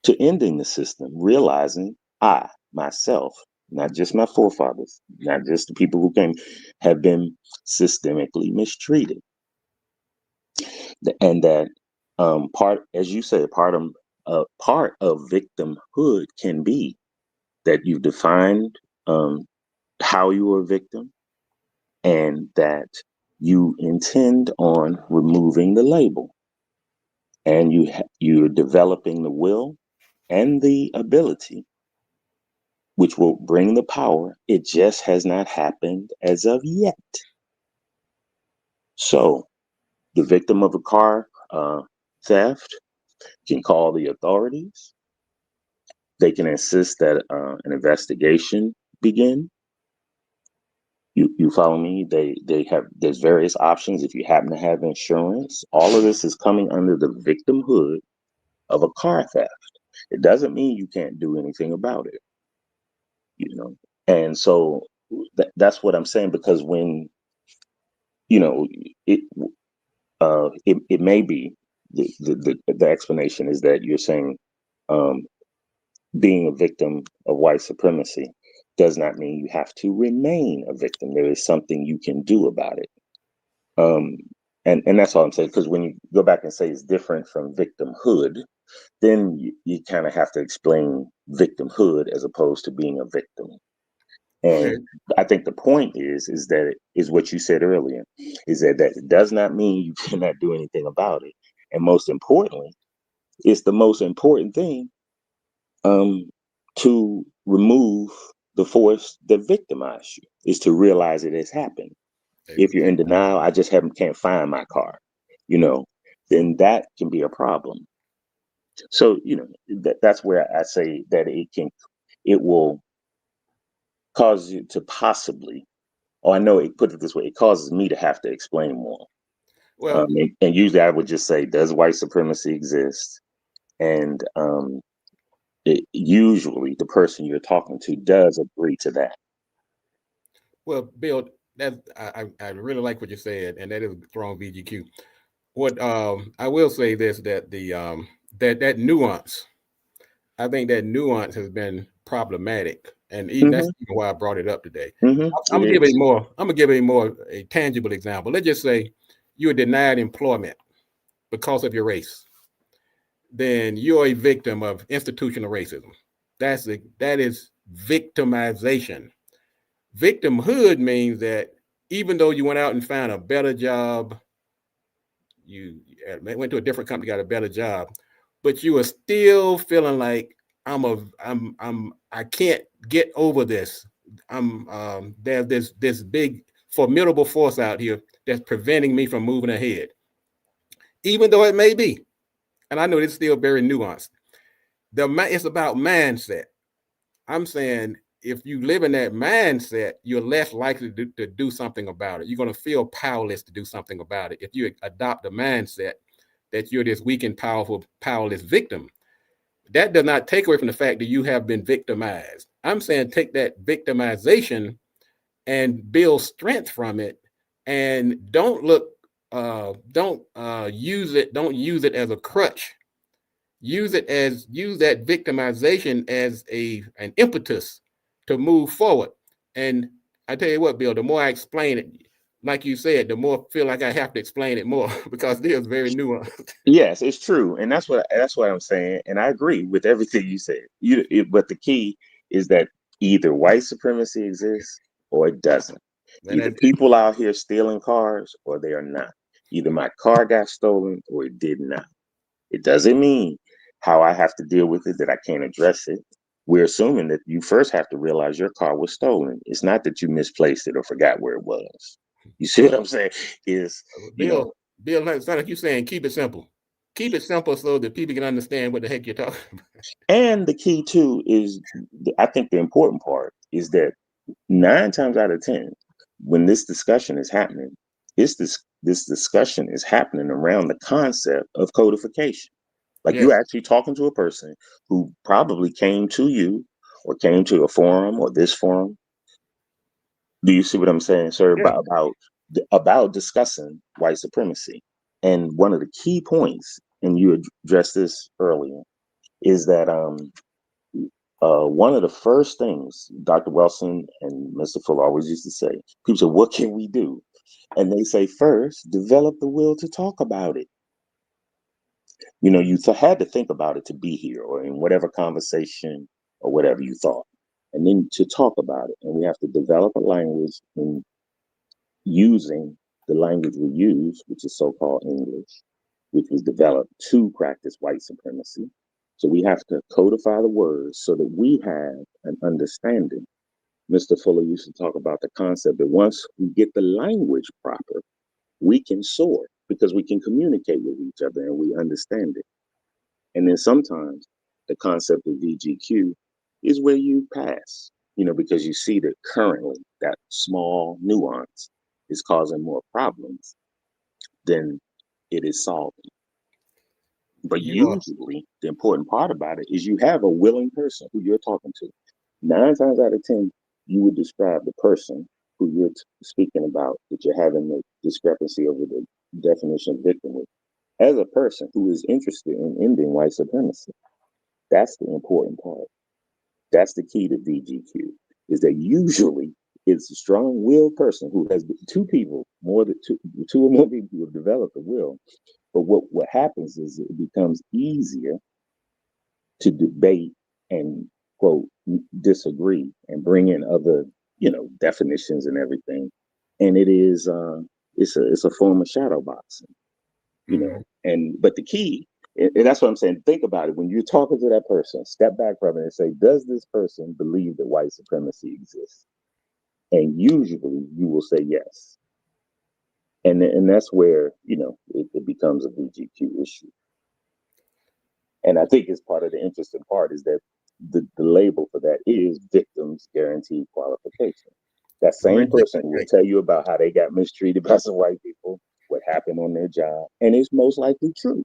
to ending the system, realizing I, myself, not just my forefathers, not just the people who have been systemically mistreated. And that as you say, part of victimhood can be that you've defined how you are a victim, and that you intend on removing the label, and you're developing the will and the ability, which will bring the power. It just has not happened as of yet. So the victim of a car theft can call the authorities. They can insist that an investigation begin. You follow me? There's various options. If you happen to have insurance, all of this is coming under the victimhood of a car theft. It doesn't mean you can't do anything about it, you know. And so that's what I'm saying, because when, you know, it it may be the explanation is that you're saying, um, being a victim of white supremacy does not mean you have to remain a victim. There is something you can do about it. Um, and that's all I'm saying. Because when you go back and say it's different from victimhood, then you kind of have to explain victimhood as opposed to being a victim. Okay. And I think the point is that it is what you said earlier, is that it does not mean you cannot do anything about it. And most importantly, it's the most important thing, um, to remove the force that victimized you, is to realize it has happened. If you're in denial, I just can't find my car, you know, then that can be a problem. So, you know, that's where I say that it will cause you to possibly, or I know it, put it this way, it causes me to have to explain more. Well, And usually I would just say, does white supremacy exist? And usually the person you're talking to does agree to that. well, Bill, that I really like what you said, and that is strong VGQ. What I will say this, that that nuance, I think that nuance has been problematic, and even that's Hmm. even why I brought it up today. Hmm. I'm It gonna give it is. more. I'm gonna give it a tangible example. Let's just say you were denied employment because of your race. Then you're a victim of institutional racism. That is victimization. Victimhood means that even though you went out and found a better job, you went to a different company, got a better job, but you are still feeling like I can't get over this. There's this big formidable force out here that's preventing me from moving ahead, even though it may be. And I know it's still very nuanced. It's about mindset. I'm saying if you live in that mindset, you're less likely to do something about it. You're going to feel powerless to do something about it if you adopt a mindset that you're this weak and powerless victim. That does not take away from the fact that you have been victimized. I'm saying take that victimization and build strength from it, and don't use it as a crutch. Use that victimization as an impetus to move forward. And I tell you what, Bill, the more I explain it, like you said, the more I feel like I have to explain it more because it is very nuanced. Yes, it's true, and that's what I'm saying, and I agree with everything you said. But the key is that either white supremacy exists or it doesn't. And Either people out here stealing cars or they are not. Either my car got stolen or it did not. It doesn't mean how I have to deal with it, that I can't address it. We're assuming that you first have to realize your car was stolen. It's not that you misplaced it or forgot where it was. You see what I'm saying? Is, you know, Bill, it's not like you saying keep it simple. Keep it simple so that people can understand what the heck you're talking about. and the key too is, I think the important part is that 9 times out of 10, when this discussion is happening, this discussion is happening around the concept of codification. Like, you're Yes, actually talking to a person who probably came to you or came to a forum or this forum. Do you see what I'm saying, sir? yeah. About discussing white supremacy. And one of the key points, and you addressed this earlier, is that one of the first things Dr. Wilson and Mr. Fuller always used to say, people say, what can we do? And they say, first, develop the will to talk about it. You know, you had to think about it to be here or in whatever conversation or whatever you thought. And then to talk about it. And we have to develop a language in using the language we use, which is so-called English, which was developed to practice white supremacy. So we have to codify the words so that we have an understanding. Mr. Fuller used to talk about the concept that once we get the language proper, we can soar because we can communicate with each other and we understand it. And then sometimes the concept of VGQ is where you pass, you know, because you see that currently that small nuance is causing more problems than it is solving. But You are. usually, the important part about it is you have a willing person who you're talking to. 9 times out of 10, you would describe the person who you're speaking about that you're having the discrepancy over the definition of victim with as a person who is interested in ending white supremacy. That's the important part. That's the key to VGQ, is that usually it's a strong-willed person who has two people, more than two or more people who have developed a will. But what happens is it becomes easier to debate and quote disagree and bring in other definitions and everything. And it is it's a form of shadow boxing, but the key, and that's what I'm saying, think about it when you're talking to that person, step back from it and say, does this person believe that white supremacy exists? And usually you will say yes. And that's where it becomes a VGQ issue. And I think it's part of the interesting part is that the label for that is victims guaranteed qualification. That same person will tell you about how they got mistreated by some white people, what happened on their job, and it's most likely true.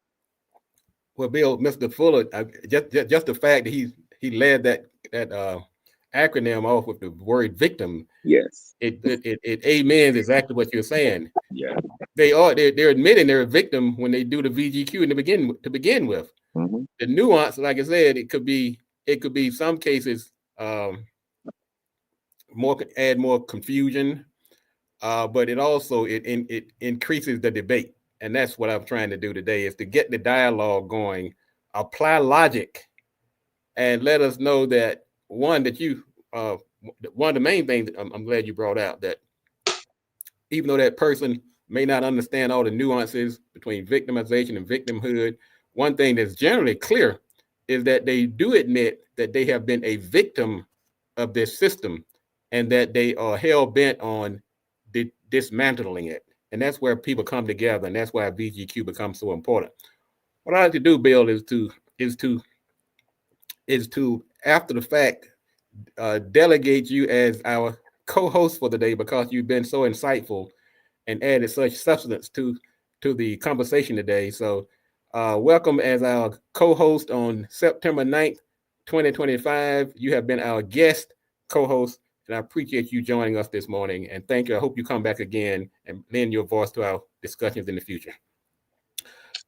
Well, Bill, Mr. Fuller, just the fact that he led that acronym off with the word victim. Yes. It amens exactly what you're saying. Yeah. They're admitting they're a victim when they do the VGQ to begin with. Mm-hmm. The nuance, like I said, it could be some cases add more confusion, but it also it increases the debate, and that's what I'm trying to do today is to get the dialogue going, apply logic, and let us know that one of the main things I'm glad you brought out, that even though that person may not understand all the nuances between victimization and victimhood, one thing that's generally clear is that they do admit that they have been a victim of this system and that they are hell-bent on dismantling it. And that's where people come together, and that's why VGQ becomes so important. What I like to do, Bill, is to after the fact, delegate you as our co-host for the day, because you've been so insightful and added such substance to the conversation today. So welcome as our co-host on September 9th, 2025. You have been our guest co-host, and I appreciate you joining us this morning. And thank you. I hope you come back again and lend your voice to our discussions in the future.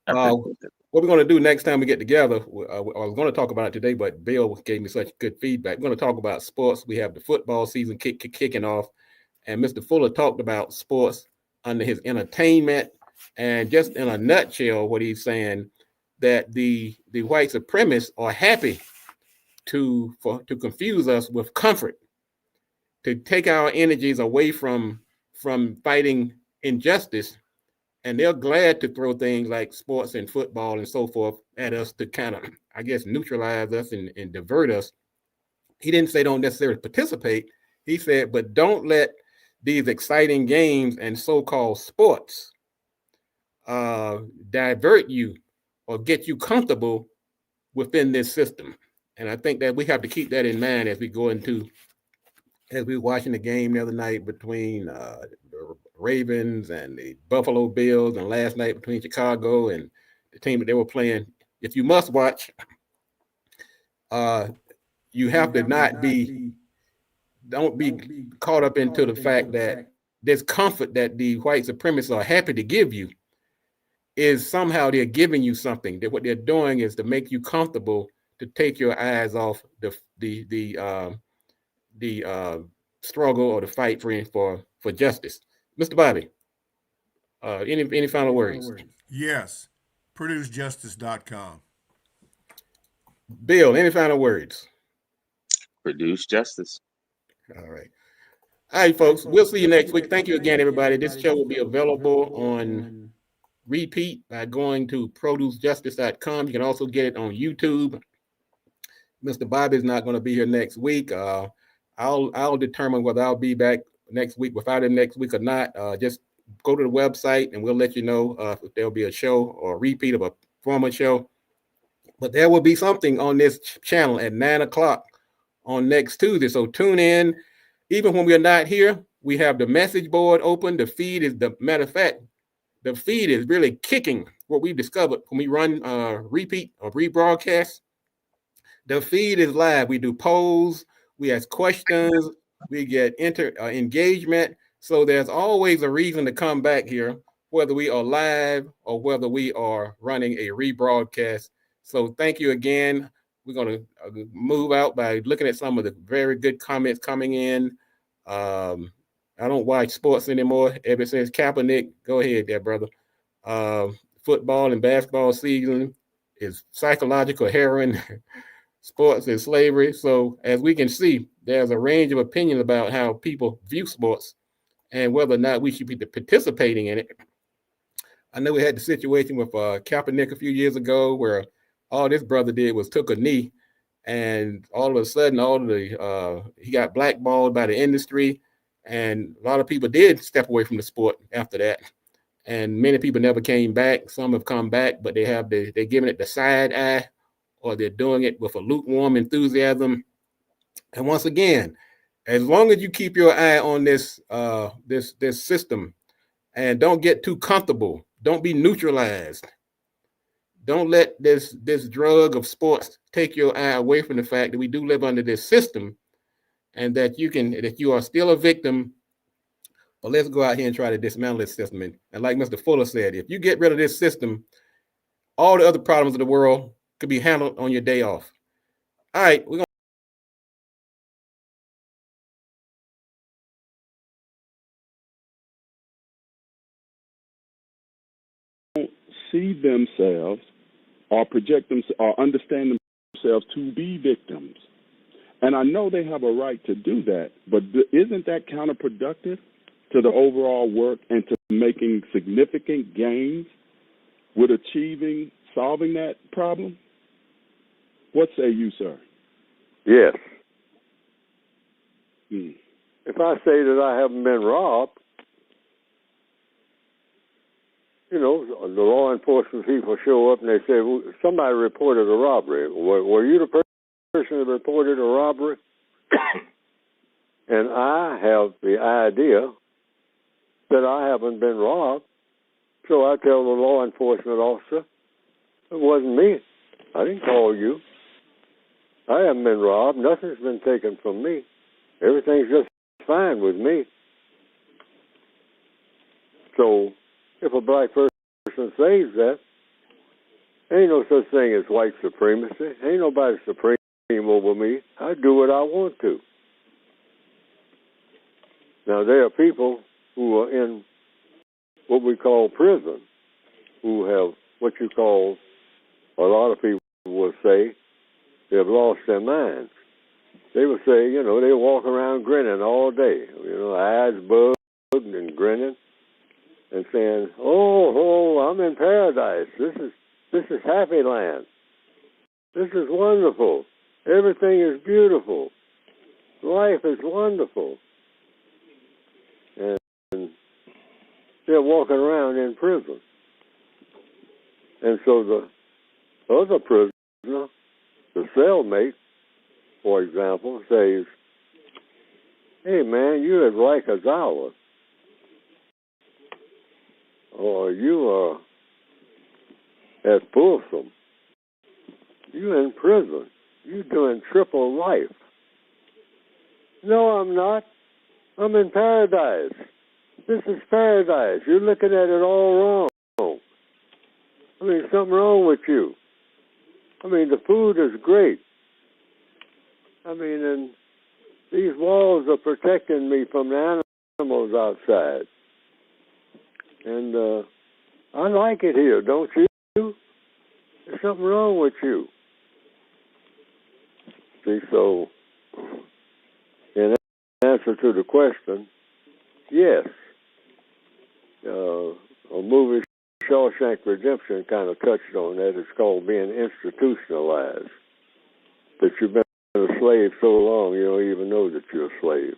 What we're going to do next time we get together, I was going to talk about it today, but Bill gave me such good feedback. We're going to talk about sports. We have the football season kicking off, and Mr. Fuller talked about sports under his entertainment, and just in a nutshell, what he's saying, that the white supremacists are happy to confuse us with comfort, to take our energies away from fighting injustice, and they're glad to throw things like sports and football and so forth at us to kind of, I guess, neutralize us and divert us. He didn't say don't necessarily participate. He said, but don't let these exciting games and so-called sports divert you or get you comfortable within this system. And I think that we have to keep that in mind as we were watching the game the other night between the Ravens and the Buffalo Bills, and last night between Chicago and the team that they were playing. If you must watch, you have to don't be caught up into the fact that this comfort that the white supremacists are happy to give you is somehow they're giving you something. That what they're doing is to make you comfortable, to take your eyes off the struggle or the fight for justice. Mr. Bobby, any final words? Yes, producejustice.com. Bill, any final words? Produce justice. All right. All right, folks. We'll see you next week. Thank you again, everybody. This show will be available on repeat by going to producejustice.com. You can also get it on YouTube. Mr. Bobby is not going to be here next week. I'll determine whether I'll be back next week without him next week or not. Just go to the website and we'll let you know if there'll be a show or a repeat of a former show. But there will be something on this channel at 9:00 on next Tuesday. So tune in. Even when we're not here, we have the message board open. The feed is, the matter of fact, the feed is really kicking what we discovered when we run repeat or rebroadcast, the feed is live. We do polls, we ask questions, we get engagement. So there's always a reason to come back here, whether we are live or whether we are running a rebroadcast. So thank you again. We're going to move out by looking at some of the very good comments coming in. I don't watch sports anymore. Ever since Kaepernick, go ahead there, brother. Football and basketball season is psychological heroin. Sports is slavery. So as we can see, there's a range of opinions about how people view sports and whether or not we should be participating in it. I know we had the situation with Kaepernick a few years ago where all this brother did was took a knee, and all of a sudden, he got blackballed by the industry, and a lot of people did step away from the sport after that. And many people never came back. Some have come back, but they're giving it the side eye, or they're doing it with a lukewarm enthusiasm. And once again, as long as you keep your eye on this system and don't get too comfortable, don't be neutralized. Don't let this drug of sports take your eye away from the fact that we do live under this system and that you are still a victim. But let's go out here and try to dismantle this system. And like Mr. Fuller said, if you get rid of this system, all the other problems of the world could be handled on your day off. All right, we're going to see themselves or project them or understand themselves to be victims. And I know they have a right to do that, but isn't that counterproductive to the overall work and to making significant gains with solving that problem? What say you, sir? Yes. If I say that I haven't been robbed, the law enforcement people show up and they say, well, somebody reported a robbery. Were you the person that reported a robbery? And I have the idea that I haven't been robbed. So I tell the law enforcement officer, it wasn't me. I didn't call you. I haven't been robbed. Nothing's been taken from me. Everything's just fine with me. So if a black person says that, ain't no such thing as white supremacy. Ain't nobody supreme over me. I do what I want to. Now, there are people who are in what we call prison, who have what you call, a lot of people will say, they have lost their minds. They would say, they walk around grinning all day, eyes bugged and grinning and saying, oh, I'm in paradise. This is happy land. This is wonderful. Everything is beautiful. Life is wonderful. And they're walking around in prison. And so the other prisoner, the cellmate, for example, says, hey, man, you're as like as ours. Or you are as fulsome. You're in prison. You're doing triple life. No, I'm not. I'm in paradise. This is paradise. You're looking at it all wrong. I mean, something wrong with you. I mean, the food is great. I mean, and these walls are protecting me from the animals outside. And I like it here, don't you? There's something wrong with you. See, so in answer to the question, yes. A movie, Shawshank Redemption, kind of touched on that. It's called being institutionalized. That you've been a slave so long, you don't even know that you're a slave.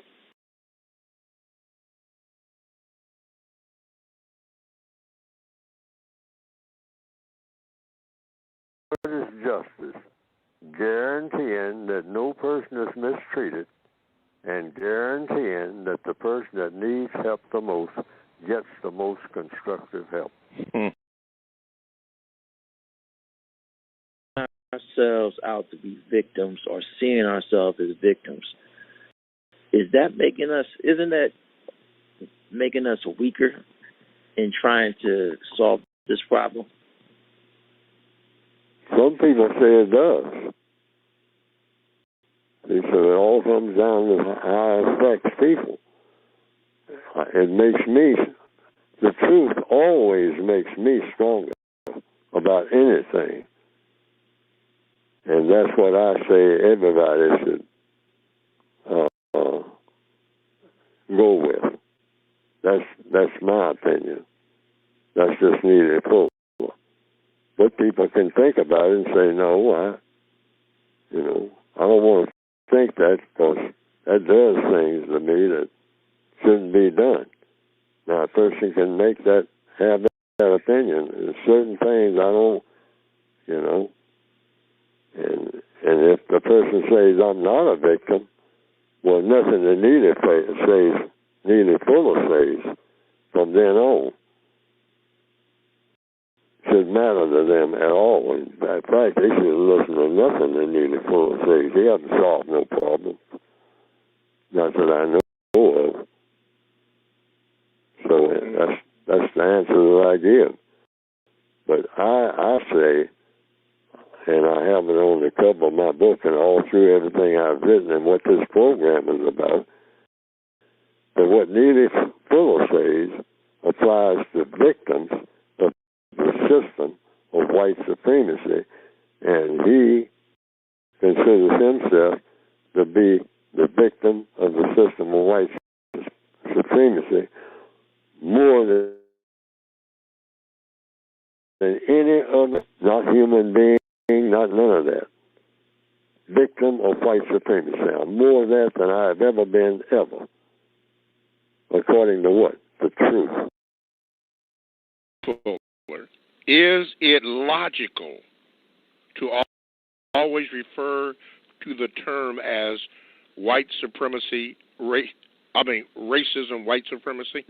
What is justice? Guaranteeing that no person is mistreated and guaranteeing that the person that needs help the most gets the most constructive help. ourselves out to be victims or seeing ourselves as victims, isn't that making us weaker in trying to solve this problem? Some people say it does. They say it all comes down to how it affects people. It makes me, the truth always makes me stronger about anything. And that's what I say everybody should go with. That's my opinion. That's just Neely Fuller. But people can think about it and say, no, I don't want to think that, because that does things to me that shouldn't be done. Now, a person can have that opinion. And certain things I don't, and if the person says I'm not a victim, well, nothing that Neely Fuller says from then on should matter to them at all. In fact, they should listen to nothing that Neely Fuller says. He hasn't solved no problem. Not that I know of. So that's the answer that I give. But I say, and I have it on the cover of my book and all through everything I've written and what this program is about, that what Neely Fuller says applies to victims of the system of white supremacy, and he considers himself to be the victim of the system of white supremacy more than any other, not human being, not none of that. Victim of white supremacy. I'm more of that than I've ever been, ever. According to what? The truth. Is it logical to always refer to the term as white supremacy, racism, white supremacy?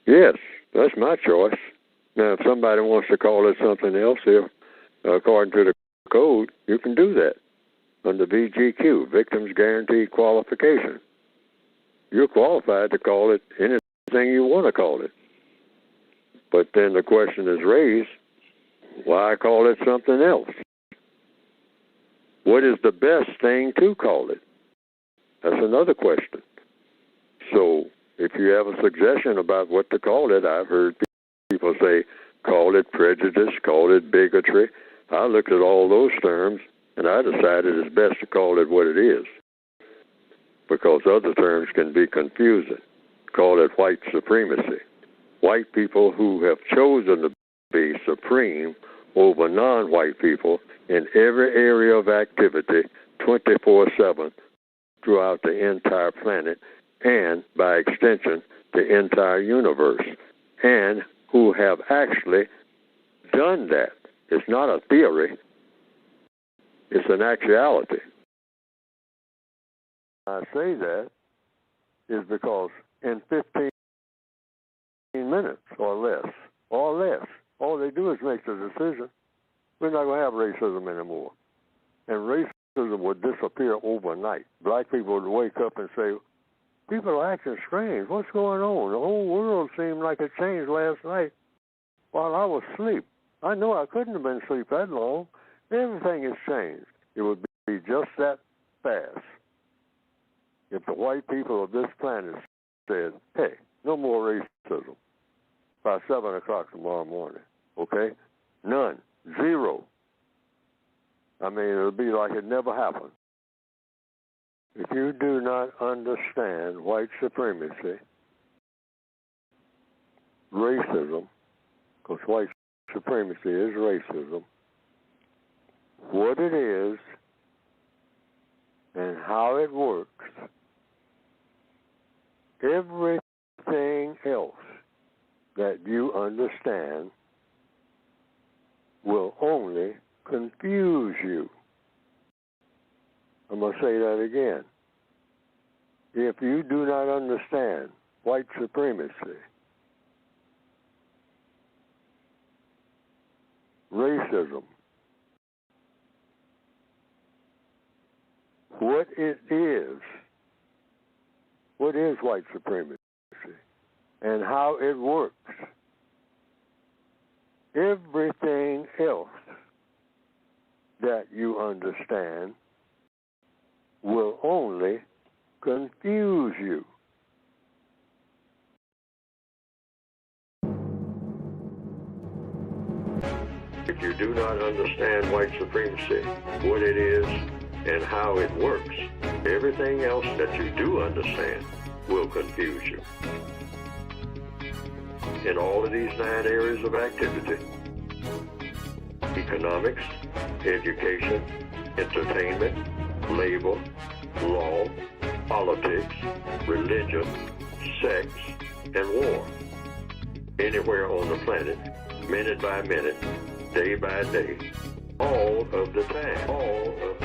Yes, that's my choice. Now, if somebody wants to call it something else, according to the code, you can do that under VGQ, Victims Guaranteed Qualification. You're qualified to call it anything you want to call it. But then the question is raised, why call it something else? What is the best thing to call it? That's another question. So if you have a suggestion about what to call it, I've heard people say, call it prejudice, call it bigotry. I looked at all those terms, and I decided it's best to call it what it is, because other terms can be confusing. Call it white supremacy. White people who have chosen to be supreme over non-white people in every area of activity 24/7 throughout the entire planet, and by extension the entire universe, and who have actually done that. It's not a theory, it's an actuality. I say that is because in 15 minutes or less, all they do is make the decision. We're not going to have racism anymore. And racism would disappear overnight. Black people would wake up and say, people are acting strange. What's going on? The whole world seemed like it changed last night while I was asleep. I know I couldn't have been asleep that long. Everything has changed. It would be just that fast if the white people of this planet said, hey, no more racism by 7 o'clock tomorrow morning, okay? None. Zero. I mean, it'll be like it never happened. If you do not understand white supremacy, racism, because white supremacy is racism, what it is and how it works, everything else that you understand will only confuse you. I'm going to say that again. If you do not understand white supremacy, racism, what it is, what is white supremacy, and how it works, everything else that you understand will only confuse you. If you do not understand white supremacy, what it is, and how it works, everything else that you do understand will confuse you. In all of these 9 areas of activity, economics, education, entertainment, labor, law, politics, religion, sex, and war. Anywhere on the planet, minute by minute, day by day, all of the time, all of